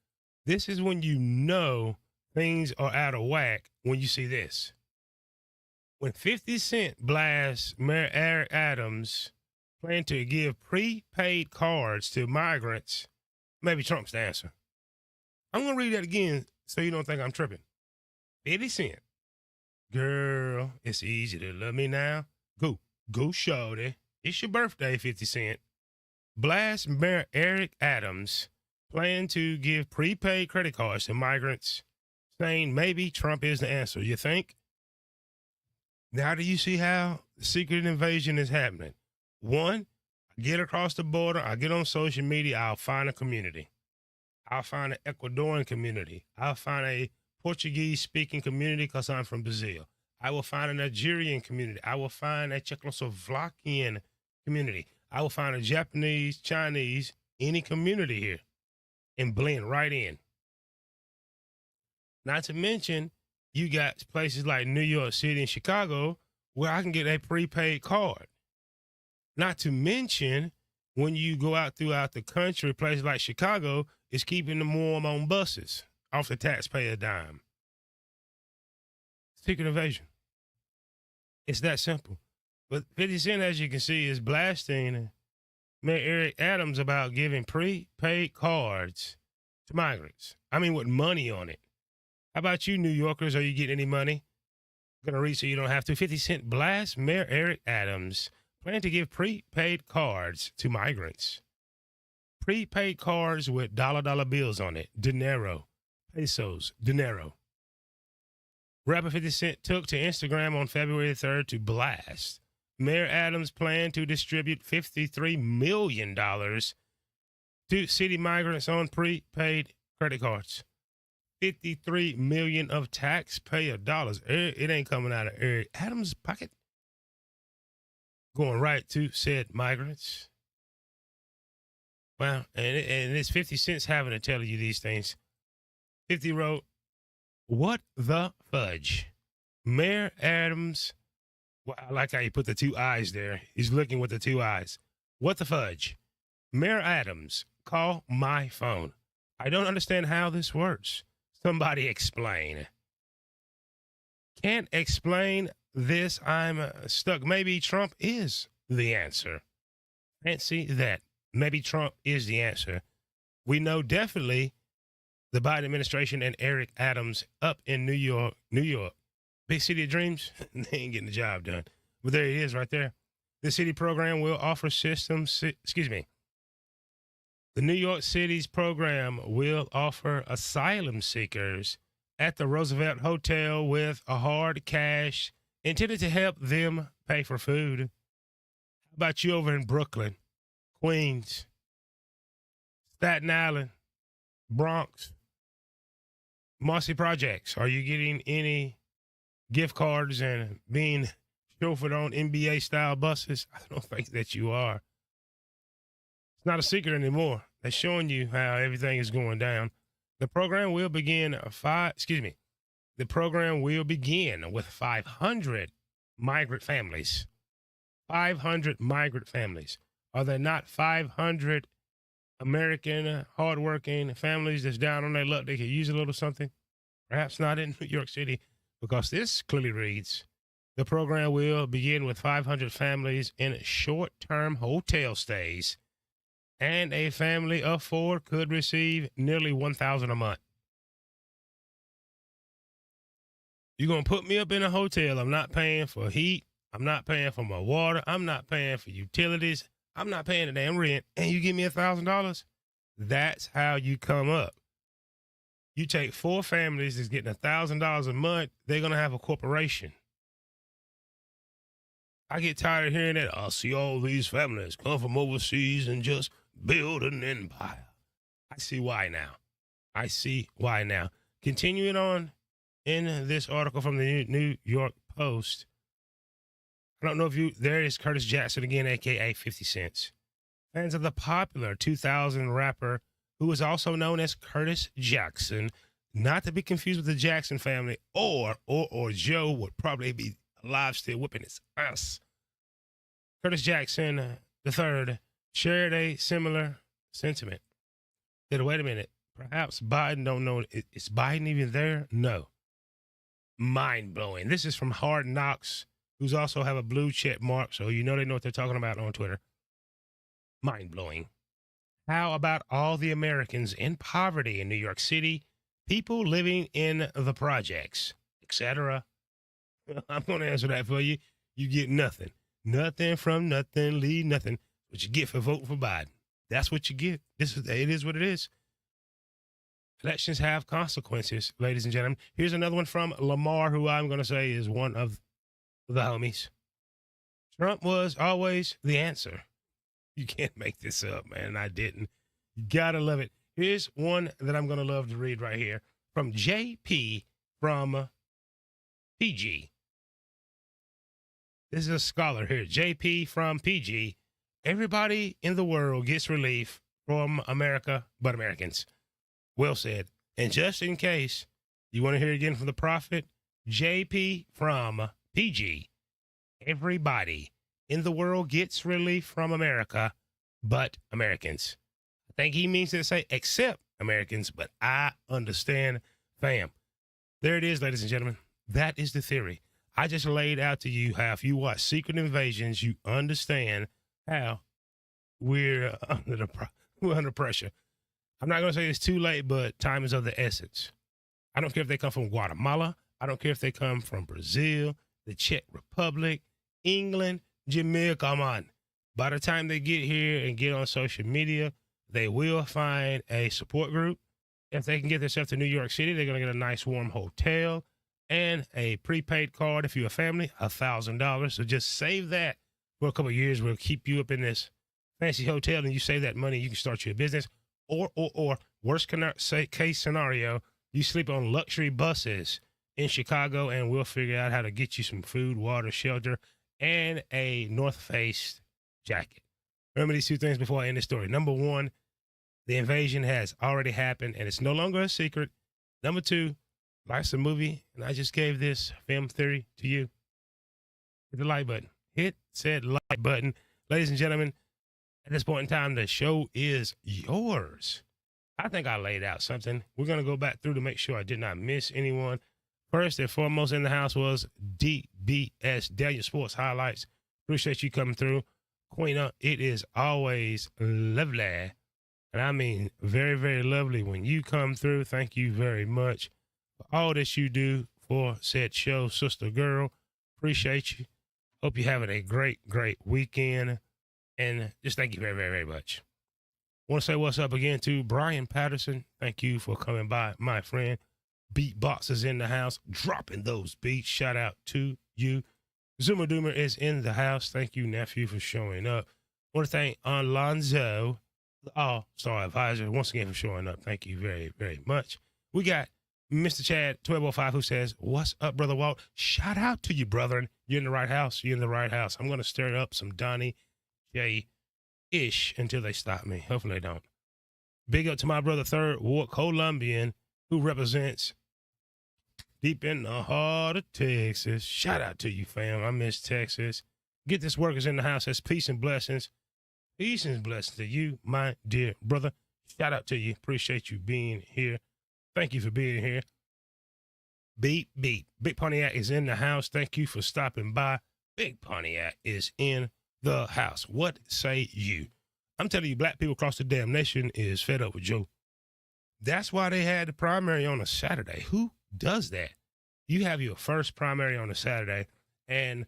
This is when you know things are out of whack when you see this. When 50 Cent blasts Mayor Eric Adams plan to give prepaid cards to migrants, maybe Trump's the answer. I'm going to read that again so you don't think I'm tripping. 50 Cent. Girl, it's easy to love me now. Go shorty. It's your birthday, 50 Cent. Blast Mayor Eric Adams plan to give prepaid credit cards to migrants, saying maybe Trump is the answer. You think? Now, do you see how the secret invasion is happening? One, I get across the border, I get on social media, I'll find a community. I'll find an Ecuadorian community. I'll find a Portuguese-speaking community because I'm from Brazil. I will find a Nigerian community. I will find a Czechoslovakian community. I will find a Japanese, Chinese, any community here and blend right in. Not to mention, you got places like New York City and Chicago where I can get a prepaid card. Not to mention, when you go out throughout the country, places like Chicago is keeping them warm on buses off the taxpayer dime. Secret invasion. It's that simple. But 50 Cent, as you can see, is blasting Mayor Eric Adams about giving prepaid cards to migrants. I mean, with money on it. How about you, New Yorkers? Are you getting any money? I'm going to read so you don't have to. 50 Cent blasts Mayor Eric Adams. Plan to give prepaid cards to migrants. Prepaid cards with dollar bills on it. Dinero. Pesos. Dinero. Rapper 50 Cent took to Instagram on February 3rd to blast Mayor Adams' plan to distribute $53 million to city migrants on prepaid credit cards. $53 million of taxpayer dollars. It ain't coming out of Eric Adams' pocket. Going right to said migrants. Wow, and it's 50 Cent's having to tell you these things. 50 wrote, "What the fudge? Mayor Adams," well, I like how you put the two eyes there. He's looking with the two eyes. "What the fudge? Mayor Adams, call my phone. I don't understand how this works. Somebody explain." Can't explain this. I'm stuck. Maybe Trump is the answer. Fancy that. Maybe Trump is the answer. We know definitely the Biden administration and Eric Adams up in New York. Big city of dreams, they ain't getting the job done. But there it is right there. The city program will offer The New York City's program will offer asylum seekers at the Roosevelt Hotel with a hard cash intended to help them pay for food. How about you over in Brooklyn, Queens, Staten Island, Bronx, Marcy Projects? Are you getting any gift cards and being chauffeured on NBA-style buses? I don't think that you are. It's not a secret anymore. They're showing you how everything is going down. The program will begin The program will begin with 500 migrant families. 500 migrant families. Are there not 500 American hardworking families that's down on their luck? They could use a little something. Perhaps not in New York City, because this clearly reads, the program will begin with 500 families in short-term hotel stays, and a family of 4 could receive nearly $1,000 a month. You're going to put me up in a hotel. I'm not paying for heat. I'm not paying for my water. I'm not paying for utilities. I'm not paying the damn rent. And you give me $1,000? That's how you come up. You take 4 families that's getting $1,000 a month. They're going to have a corporation. I get tired of hearing that. I see all these families come from overseas and just build an empire. I see why now. Continuing on in this article from the New York Post. I don't know if there is Curtis Jackson again, a.k.a. 50 Cent. Fans of the popular 2000 rapper, who is also known as Curtis Jackson, not to be confused with the Jackson family, or Joe would probably be alive still whipping his ass. Curtis Jackson III shared a similar sentiment. Wait a minute, perhaps Biden don't know. Is Biden even there? No. Mind-blowing. This is from Hard Knocks, who's also have a blue check mark, so you know they know what they're talking about on Twitter. Mind-blowing. How about all the Americans in poverty in New York City, people living in the projects, etc.? I'm going to answer that for you. You get nothing. Nothing from nothing, leave nothing. What you get for voting for Biden. That's what you get. It is what it is. Elections have consequences, ladies and gentlemen. Here's another one from Lamar, who I'm going to say is one of the homies. Trump was always the answer. You can't make this up, man. I didn't. You got to love it. Here's one that I'm going to love to read right here from JP from PG. This is a scholar here. JP from PG. Everybody in the world gets relief from America but Americans. Well said. And just in case you want to hear it again from the prophet, JP from PG. Everybody in the world gets relief from America but Americans. I think he means to say except Americans, but I understand, fam. There it is, ladies and gentlemen. That is the theory. I just laid out to you how if you watch Secret Invasions, you understand how we're under pressure. I'm not going to say it's too late, but time is of the essence. I don't care if they come from Guatemala. I don't care if they come from Brazil, the Czech Republic, England, Jamaica. Come on. By the time they get here and get on social media, they will find a support group. If they can get themselves to New York City, they're going to get a nice warm hotel and a prepaid card if you're a family, $1,000. So just save that for a couple of years. We'll keep you up in this fancy hotel, and you save that money, you can start your business. Or worst case scenario, you sleep on luxury buses in Chicago, and we'll figure out how to get you some food, water, shelter, and a North Face jacket. Remember these two things before I end the story. Number one, the invasion has already happened, and it's no longer a secret. Number two, life's a movie, and I just gave this film theory to you. Hit the like button. Hit said like button. Ladies and gentlemen, at this point in time, the show is yours. I think I laid out something. We're going to go back through to make sure I did not miss anyone. First and foremost in the house was DBS, Daniel Sports Highlights. Appreciate you coming through. Queen, it is always lovely. And I mean, very, very lovely when you come through. Thank you very much for all that you do for said show, sister girl. Appreciate you. Hope you're having a great, great weekend. And just thank you very, very, very much. Want to say what's up again to Brian Patterson. Thank you for coming by, my friend. Beatboxers in the house, dropping those beats. Shout out to you. Zoomer Doomer is in the house. Thank you, nephew, for showing up. Want to thank Alonzo, the All-Star Advisor, once again for showing up. Thank you very, very much. We got Mr. Chad 1205 who says, "What's up, Brother Walt?" Shout out to you, brethren. You're in the right house. You're in the right house. I'm going to stir up some Donnie J-ish until they stop me. Hopefully they don't. Big up to my brother, Third Ward Colombian, who represents deep in the heart of Texas. Shout out to you, fam. I miss Texas. Get this workers in the house. That's peace and blessings. Peace and blessings to you, my dear brother. Shout out to you. Appreciate you being here. Thank you for being here. Beat. Big Pontiac is in the house. Thank you for stopping by. Big Pontiac is in the house. What say you? I'm telling you, black people across the damn nation is fed up with Joe. That's why they had the primary on a Saturday. Who does that? You have your first primary on a Saturday, and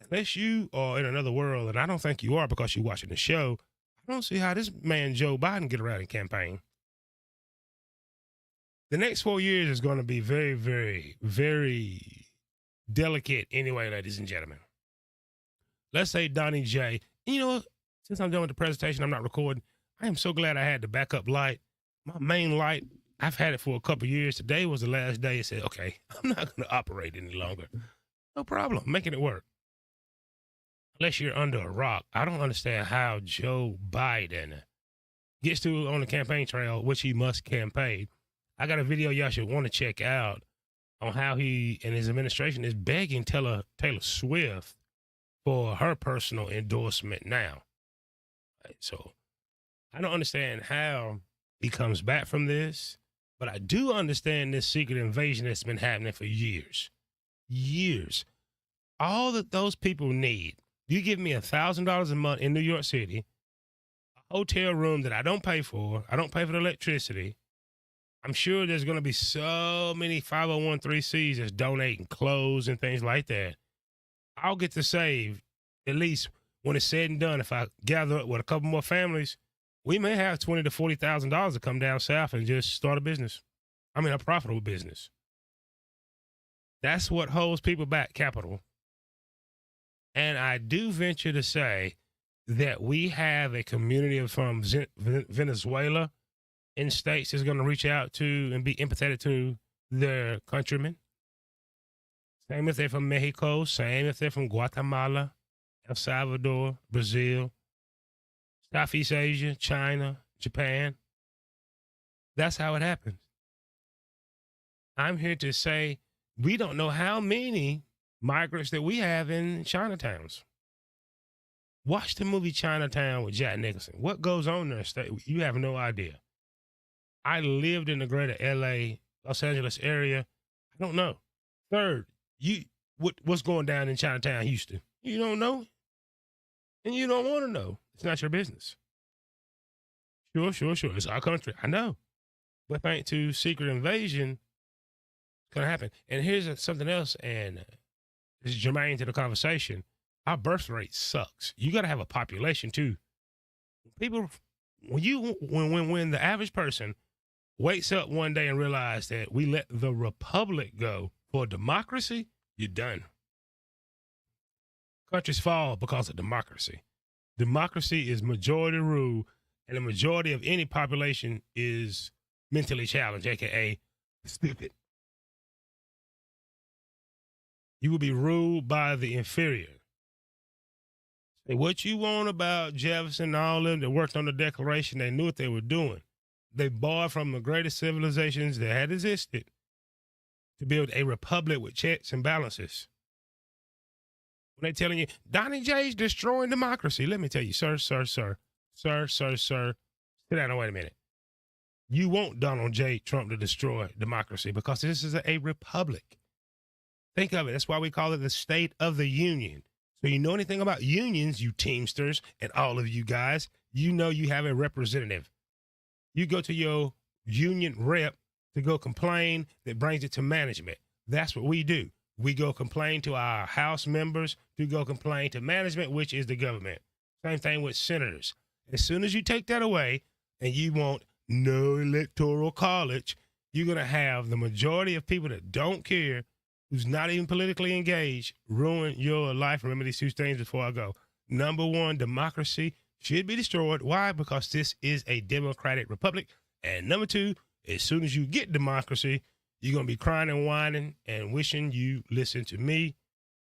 unless you are in another world, and I don't think you are because you're watching the show, I don't see how this man Joe Biden get around and campaign. The next 4 years is going to be very, very, very delicate anyway, ladies and gentlemen. Let's say Donnie J. You know, since I'm done with the presentation, I'm not recording. I am so glad I had the backup light. My main light, I've had it for a couple of years. Today was the last day. It said, okay, I'm not going to operate any longer. No problem. Making it work. Unless you're under a rock. I don't understand how Joe Biden gets to on the campaign trail, which he must campaign. I got a video y'all should want to check out on how he and his administration is begging Taylor Swift for her personal endorsement now. Right, so I don't understand how he comes back from this, but I do understand this secret invasion that's been happening for years. Years. All that those people need, you give me $1,000 a month in New York City, a hotel room that I don't pay for the electricity. I'm sure there's going to be so many 501(c)(3)s that's donating clothes and things like that. I'll get to save, at least when it's said and done, if I gather up with a couple more families, we may have $20,000 to $40,000 to come down south and just start a business. I mean, a profitable business. That's what holds people back, capital. And I do venture to say that we have a community from Venezuela in states that's going to reach out to and be empathetic to their countrymen. Same if they're from Mexico, same if they're from Guatemala, El Salvador, Brazil, Southeast Asia, China, Japan. That's how it happens. I'm here to say we don't know how many migrants that we have in Chinatowns. Watch the movie Chinatown with Jack Nicholson. What goes on there? You have no idea. I lived in the greater LA, Los Angeles area. I don't know. Third, what's going down in Chinatown, Houston. You don't know. And you don't want to know. It's not your business. Sure. It's our country. I know. But thanks to secret invasion, it's going to happen. And here's something else, and it's germane to the conversation. Our birth rate sucks. You got to have a population, too. People, when the average person wakes up one day and realizes that we let the republic go for democracy, you're done. Countries fall because of democracy. Democracy is majority rule, and the majority of any population is mentally challenged, aka stupid. You will be ruled by the inferior. Say what you want about Jefferson and all of them that worked on the Declaration, they knew what they were doing. They borrowed from the greatest civilizations that had existed to build a republic with checks and balances. When they're telling you, Donnie J's destroying democracy, let me tell you, sir, sit down and wait a minute. You want Donald J. Trump to destroy democracy because this is a republic. Think of it. That's why we call it the State of the Union. So you know anything about unions, you Teamsters, and all of you guys, you know you have a representative. You go to your union rep to go complain that brings it to management. That's what we do. We go complain to our House members to go complain to management, which is the government. Same thing with senators. As soon as you take that away and you want no electoral college, you're going to have the majority of people that don't care, who's not even politically engaged, ruin your life. Remember these two things before I go. Number one, democracy should be destroyed. Why? Because this is a democratic republic. And number two, as soon as you get democracy, you're going to be crying and whining and wishing you listened to me.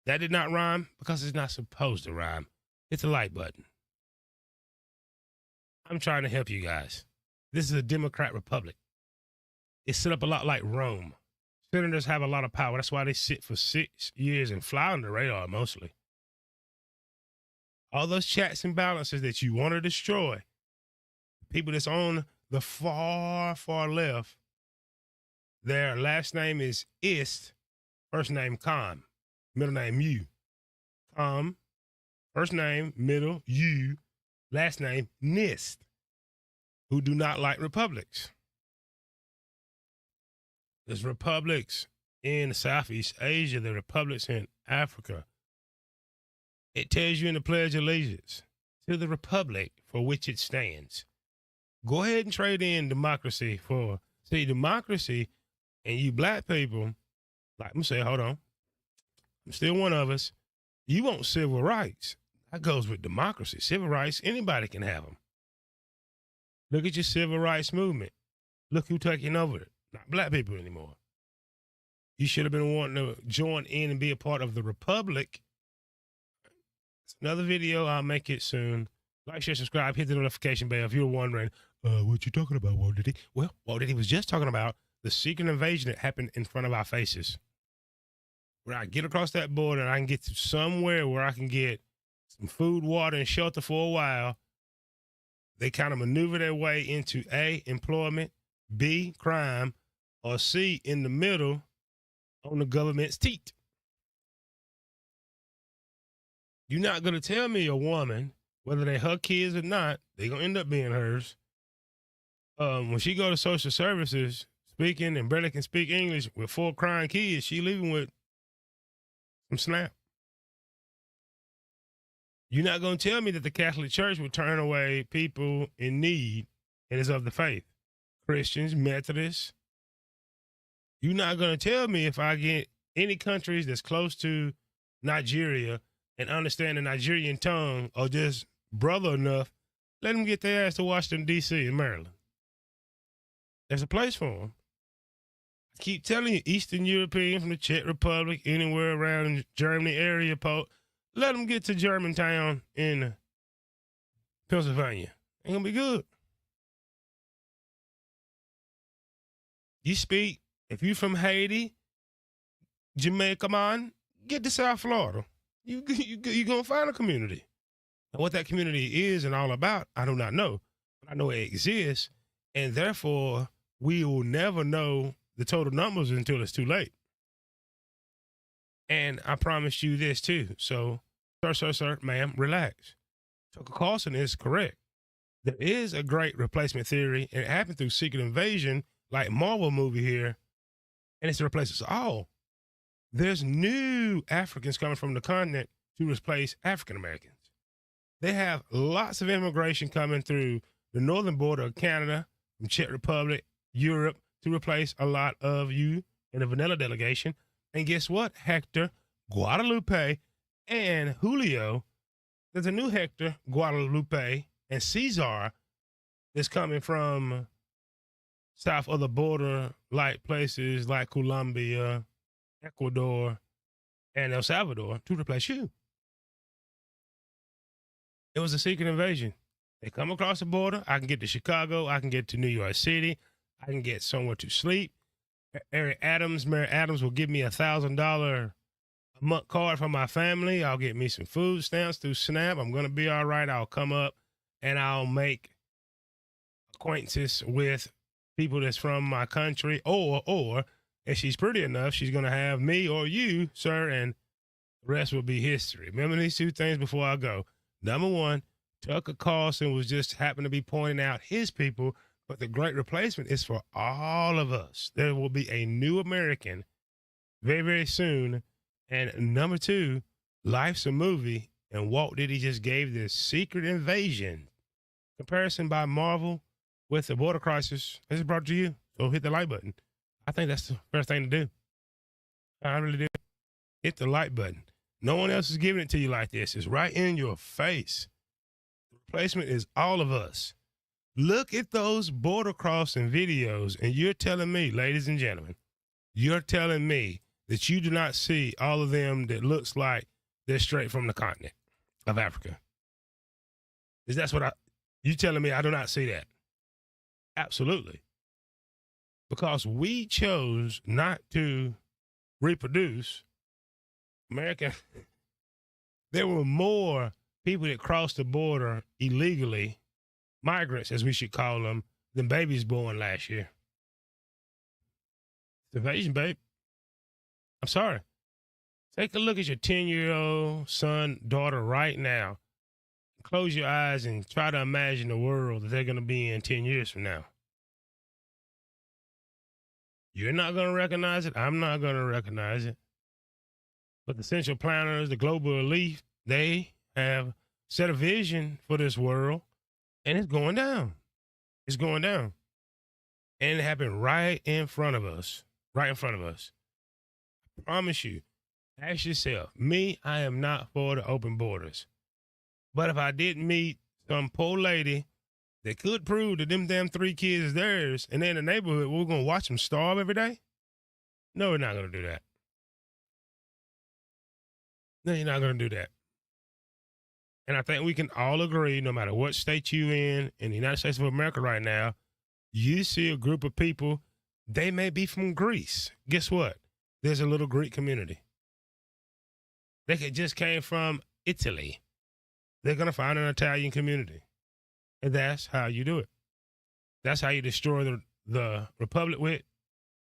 That did not rhyme because it's not supposed to rhyme. Hit the like button. I'm trying to help you guys. This is a Democrat republic. It's set up a lot like Rome. Senators have a lot of power. That's why they sit for 6 years and fly on the radar mostly. All those checks and balances that you want to destroy, people that's on the far, far left, their last name is Ist, first name Com, middle name U. Com, first name, middle, U, last name Nist, who do not like republics. There's republics in Southeast Asia, there are republics in Africa. It tells you in the Pledge of Allegiance to the republic for which it stands. Go ahead and trade in democracy for, see, democracy. And you black people, like I'm saying, hold on, I'm still one of us. You want civil rights. That goes with democracy. Civil rights, anybody can have them. Look at your civil rights movement. Look who's taking over it. Not black people anymore. You should have been wanting to join in and be a part of the republic. It's another video. I'll make it soon. Like, share, subscribe, hit the notification bell if you're wondering, what you talking about, Walt Diddy? Well, Walt Diddy was just talking about the secret invasion that happened in front of our faces. Where I get across that border and I can get to somewhere where I can get some food, water, and shelter for a while. They kind of maneuver their way into A, employment, B, crime, or C, in the middle on the government's teat. You're not going to tell me a woman, whether they're her kids or not, they're going to end up being hers. When she go to social services, speaking and barely can speak English with 4 crying kids, she leaving with some snap. You're not going to tell me that the Catholic Church would turn away people in need and is of the faith. Christians, Methodists. You're not going to tell me if I get any countries that's close to Nigeria and understand the Nigerian tongue or just brother enough, let them get their ass to Washington, D.C. and Maryland. There's a place for them. I keep telling you, Eastern European from the Czech Republic, anywhere around Germany area, let them get to Germantown in Pennsylvania. Ain't gonna be good. You speak, if you from Haiti, Jamaica, man, get to South Florida. You gonna find a community. And what that community is and all about, I do not know. But I know it exists, and therefore we will never know the total numbers until it's too late. And I promised you this too. So, sir, ma'am, relax. Tucker Carlson is correct. There is a great replacement theory, and it happened through Secret Invasion, like Marvel movie here, and it's to replace us all. There's new Africans coming from the continent to replace African Americans. They have lots of immigration coming through the northern border of Canada, from Czech Republic, Europe, to replace a lot of you in the vanilla delegation. And guess what, Hector, Guadalupe, and Julio? There's a new Hector, Guadalupe, and Cesar that's coming from south of the border, like places like Colombia, Ecuador, and El Salvador to replace you. It was a secret invasion. They come across the border. I can get to Chicago. I can get to New York City. I can get somewhere to sleep. Mary Adams will give me $1,000 a month card for my family. I'll get me some food stamps through SNAP. I'm going to be all right. I'll come up and I'll make acquaintances with people that's from my country, or if she's pretty enough, she's going to have me or you, sir, and the rest will be history. Remember these two things before I go. Number one, Tucker Carlson was just happened to be pointing out his people, but the great replacement is for all of us. There will be a new American very, very soon. And number two, Life's a Movie, and Walt Disney just gave this Secret Invasion comparison by Marvel with the border crisis. This is brought to you, so hit the like button. I think that's the first thing to do. I really do. Hit the like button. No one else is giving it to you like this. It's right in your face. The replacement is all of us. Look at those border crossing videos, and you're telling me, ladies and gentlemen, you're telling me that you do not see all of them that looks like they're straight from the continent of Africa. Is that's what you telling me I do not see that? Absolutely. Because we chose not to reproduce American. There were more people that crossed the border illegally, migrants as we should call them, than babies born last year. It's invasion, babe. I'm sorry. Take a look at your 10-year-old son, daughter right now. Close your eyes and try to imagine the world that they're going to be in 10 years from now. You're not going to recognize it. I'm not going to recognize it. But the central planners, the global elite, they have set a vision for this world, and it's going down. It's going down. And it happened right in front of us. Right in front of us. I promise you, ask yourself, me, I am not for the open borders. But if I didn't meet some poor lady that could prove that them damn 3 kids is theirs, and they're in the neighborhood, we're going to watch them starve every day? No, we're not going to do that. No, you're not going to do that. And I think we can all agree, no matter what state you in the United States of America right now, you see a group of people, they may be from Greece. Guess what? There's a little Greek community. They just came from Italy. They're going to find an Italian community. And that's how you do it. That's how you destroy the republic with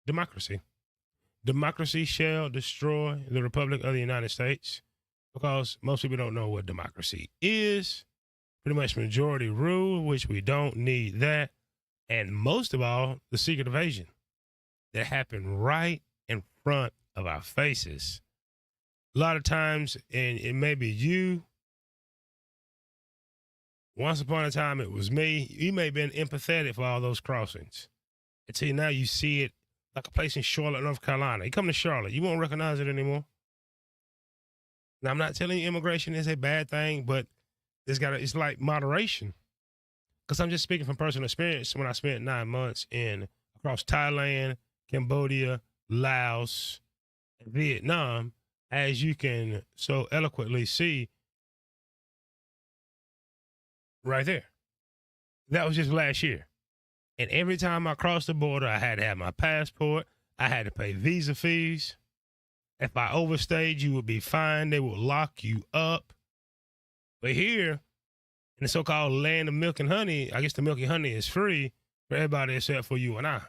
democracy. Democracy shall destroy the Republic of the United States, because most people don't know what democracy is. Pretty much majority rule, which we don't need that. And most of all, the secret invasion that happened right in front of our faces. A lot of times, and it may be you, once upon a time it was me, you may have been empathetic for all those crossings. Until now you see it like a place in Charlotte, North Carolina. You come to Charlotte, you won't recognize it anymore. Now, I'm not telling you immigration is a bad thing, but it's like moderation. Because I'm just speaking from personal experience when I spent 9 months across Thailand, Cambodia, Laos, and Vietnam, as you can so eloquently see right there. That was just last year. And every time I crossed the border, I had to have my passport. I had to pay visa fees. If I overstayed, you would be fined. They would lock you up. But here, in the so-called land of milk and honey, I guess the milk and honey is free for everybody except for you and I.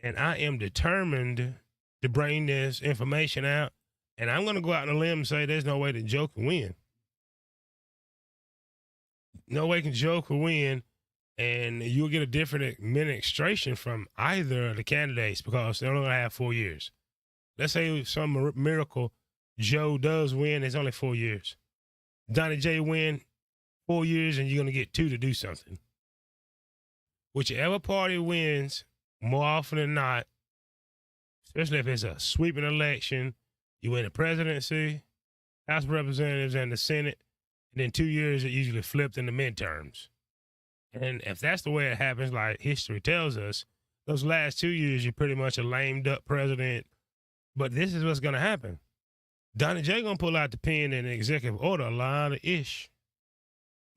And I am determined to bring this information out. And I'm going to go out on a limb and say there's no way that Joe can win. No way can Joe can win, and you'll get a different administration from either of the candidates because they're only going to have 4 years. Let's say some miracle Joe does win, it's only 4 years. Donnie J win 4 years, and you're going to get 2 to do something. Whichever party wins, more often than not, especially if it's a sweeping election, you win the presidency, House of Representatives, and the Senate, and then 2 years it usually flipped in the midterms. And if that's the way it happens, like history tells us, those last 2 years, you're pretty much a lamed up president. But this is what's going to happen. Donnie J going to pull out the pen in an executive order, a lot of ish.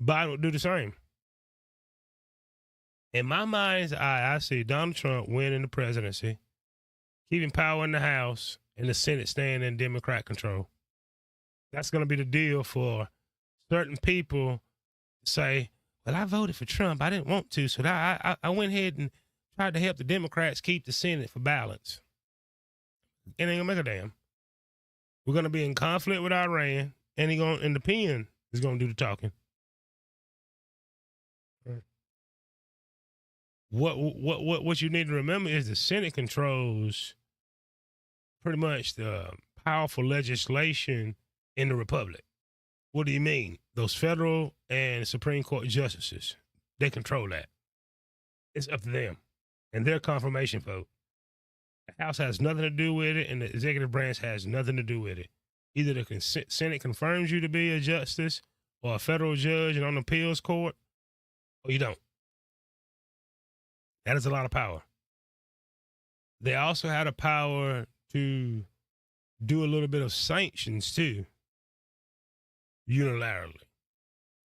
Biden will do the same. In my mind's eye, I see Donald Trump winning the presidency, keeping power in the House, and the Senate staying in Democrat control. That's going to be the deal for certain people to say, well, I voted for Trump. I didn't want to, so I went ahead and tried to help the Democrats keep the Senate for balance. It ain't going to make a damn. We're going to be in conflict with Iran, and the pen is going to do the talking. What you need to remember is the Senate controls pretty much the powerful legislation in the Republic. What do you mean? Those federal and Supreme Court justices, they control that. It's up to them and their confirmation vote. The House has nothing to do with it, and the executive branch has nothing to do with it. Either the Senate confirms you to be a justice or a federal judge and on the appeals court, or you don't. That is a lot of power. They also had a power to do a little bit of sanctions too, unilaterally.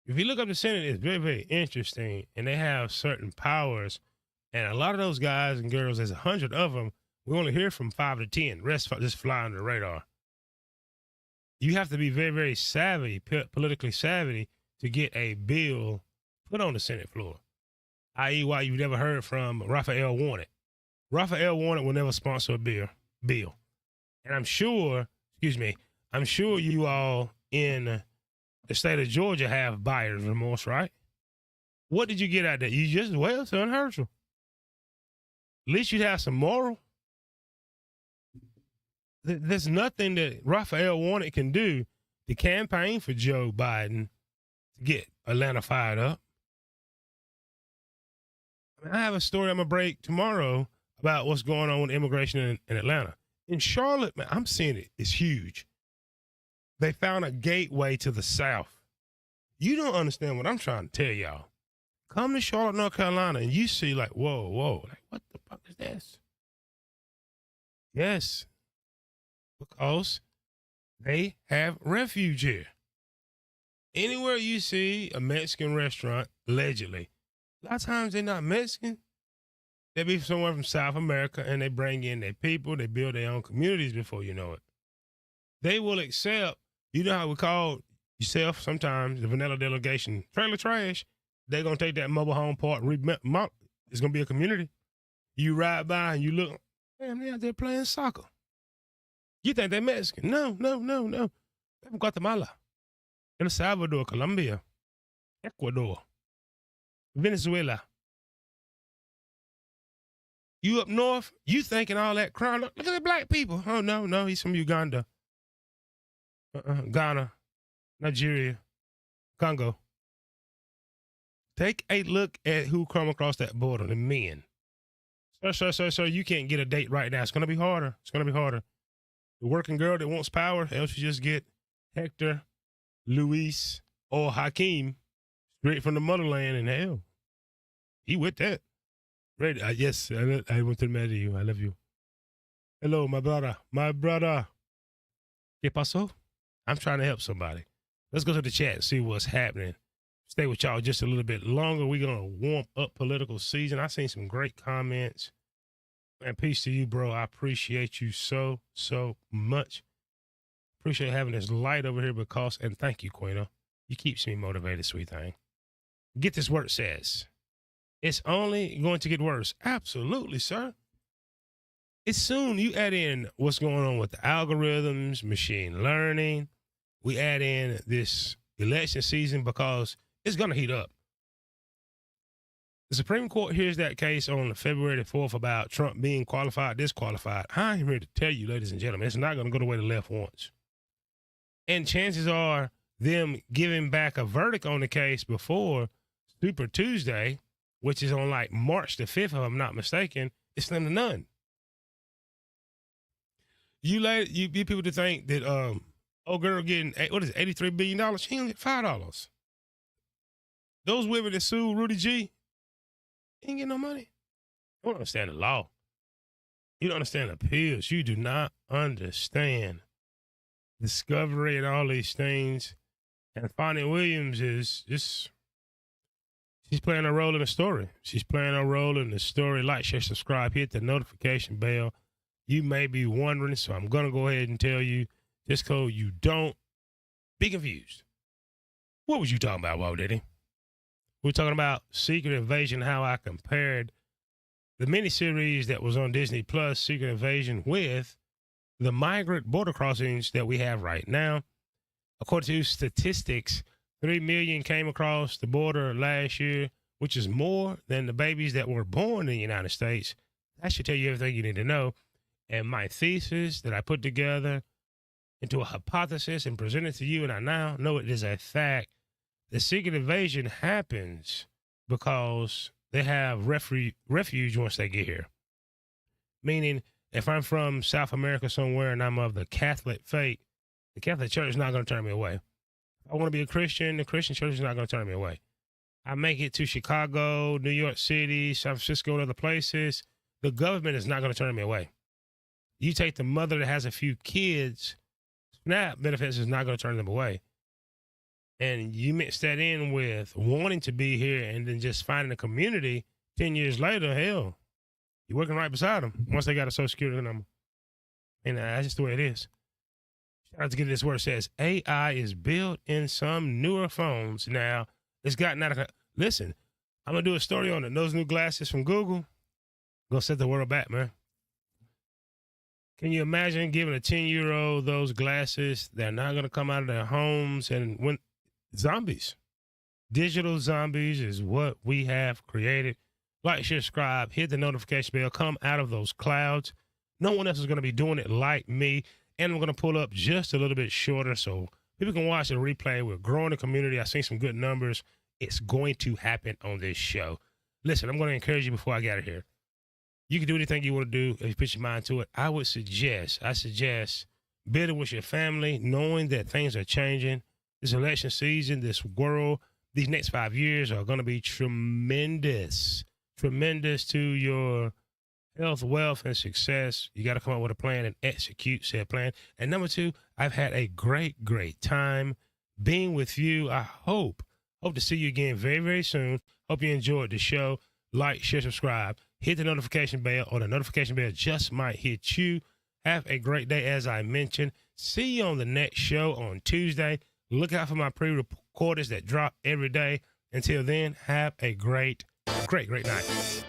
If you look up the Senate, it's very, very interesting, and they have certain powers, and a lot of those guys and girls, there's 100 of them, we only hear from 5 to 10. The rest just fly under the radar. You have to be very, very savvy, politically savvy, to get a bill put on the Senate floor, i.e. why you've never heard from Raphael Warnock. Raphael Warnock will never sponsor a bill. And I'm sure you all in the state of Georgia have buyer's remorse, right? What did you get out of that? You just, well, it's unhurtful. At least you'd have some moral. There's nothing that Raphael Warnock can do to campaign for Joe Biden to get Atlanta fired up. I have a story I'm going to break tomorrow about what's going on with immigration in Atlanta. In Charlotte, man, I'm seeing it. It's huge. They found a gateway to the South. You don't understand what I'm trying to tell y'all. Come to Charlotte, North Carolina, and you see like, whoa, like, what the fuck is this? Yes, because they have refuge here. Anywhere you see a Mexican restaurant, allegedly, a lot of times they're not Mexican. They be somewhere from South America, and they bring in their people. They build their own communities before you know it. They will accept, you know how we call yourself sometimes, the vanilla delegation, trailer trash. They're going to take that mobile home park. It's going to be a community. You ride by and you look, damn, they're out there playing soccer. You think they're Mexican. No. They're from Guatemala, El Salvador, Colombia, Ecuador, Venezuela. You up north, you thinking all that crime. Look at the black people. Oh, no, he's from Uganda, Ghana, Nigeria, Congo. Take a look at who come across that border, the men. Sir, you can't get a date right now. It's going to be harder. The working girl that wants power, else you just get Hector, Luis, or Hakeem straight from the motherland, and hell, he with that. Right? Yes, I want to marry you. I love you. Hello, my brother. ¿Qué pasó? I'm trying to help somebody. Let's go to the chat and see what's happening. Stay with y'all just a little bit longer. We're going to warm up political season. I seen some great comments. And peace to you, bro. I appreciate you so much. Appreciate having this light over here and thank you, Quino. You keeps me motivated, sweet thing. Get This Word says, it's only going to get worse. Absolutely, sir. It's soon. You add in what's going on with the algorithms, machine learning. We add in this election season because it's going to heat up. The Supreme Court hears that case on February the 4th about Trump being qualified, disqualified. I'm here to tell you, ladies and gentlemen, it's not going to go the way the left wants. And chances are them giving back a verdict on the case before Super Tuesday, which is on like March the 5th, if I'm not mistaken, it's slim to none. You people to think that old girl getting $83 billion, she only get $5. Those women that sued Rudy G ain't getting no money. You don't understand the law. You don't understand appeals. You do not understand discovery and all these things. And Fonnie Williams is just, she's playing a role in the story. She's playing a role in the story. Like, share, subscribe, hit the notification bell. You may be wondering, so I'm going to go ahead and tell you, just so you don't be confused. What was you talking about, Walt Diddy? We're talking about Secret Invasion, how I compared the miniseries that was on Disney Plus, Secret Invasion, with the migrant border crossings that we have right now. According to statistics, 3 million came across the border last year, which is more than the babies that were born in the United States. That should tell you everything you need to know. And my thesis that I put together into a hypothesis and presented to you, and I now know it is a fact. The secret invasion happens because they have refuge once they get here. Meaning, if I'm from South America somewhere and I'm of the Catholic faith, the Catholic Church is not going to turn me away. If I want to be a Christian, the Christian Church is not going to turn me away. I make it to Chicago, New York City, San Francisco, and other places, the government is not going to turn me away. You take the mother that has a few kids, SNAP benefits is not going to turn them away. And you mix that in with wanting to be here and then just finding a community 10 years later, hell, you're working right beside them once they got a Social Security number. And that's just the way it is. Shout out to get this word. It says AI is built in some newer phones. Now, it's gotten out of... Listen, I'm going to do a story on it. Those new glasses from Google, going to set the world back, man. Can you imagine giving a 10-year-old those glasses? They're not going to come out of their homes and when... Zombies. Digital zombies is what we have created. Like, share, subscribe, hit the notification bell, come out of those clouds. No one else is going to be doing it like me. And I'm going to pull up just a little bit shorter so people can watch the replay. We're growing the community. I've seen some good numbers. It's going to happen on this show. Listen, I'm going to encourage you before I get out of here. You can do anything you want to do if you put your mind to it. I suggest building with your family, knowing that things are changing. This election season, this world, these next 5 years are going to be tremendous to your health, wealth, and success. You got to come up with a plan and execute said plan. And number two, I've had a great time being with you. I hope to see you again very, very soon. Hope you enjoyed the show. Like, share, subscribe, hit the notification bell, or the notification bell just might hit you. Have a great day, as I mentioned. See you on the next show on Tuesday. Look out for my pre-recorders that drop every day. Until then, have a great night.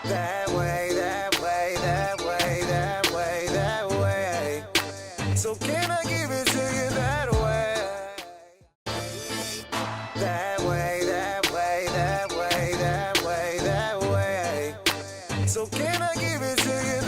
That way, that way, that way, that way, that way. So can I give it to you that way? That way, that way, that way, that way, that way. So can I give it to you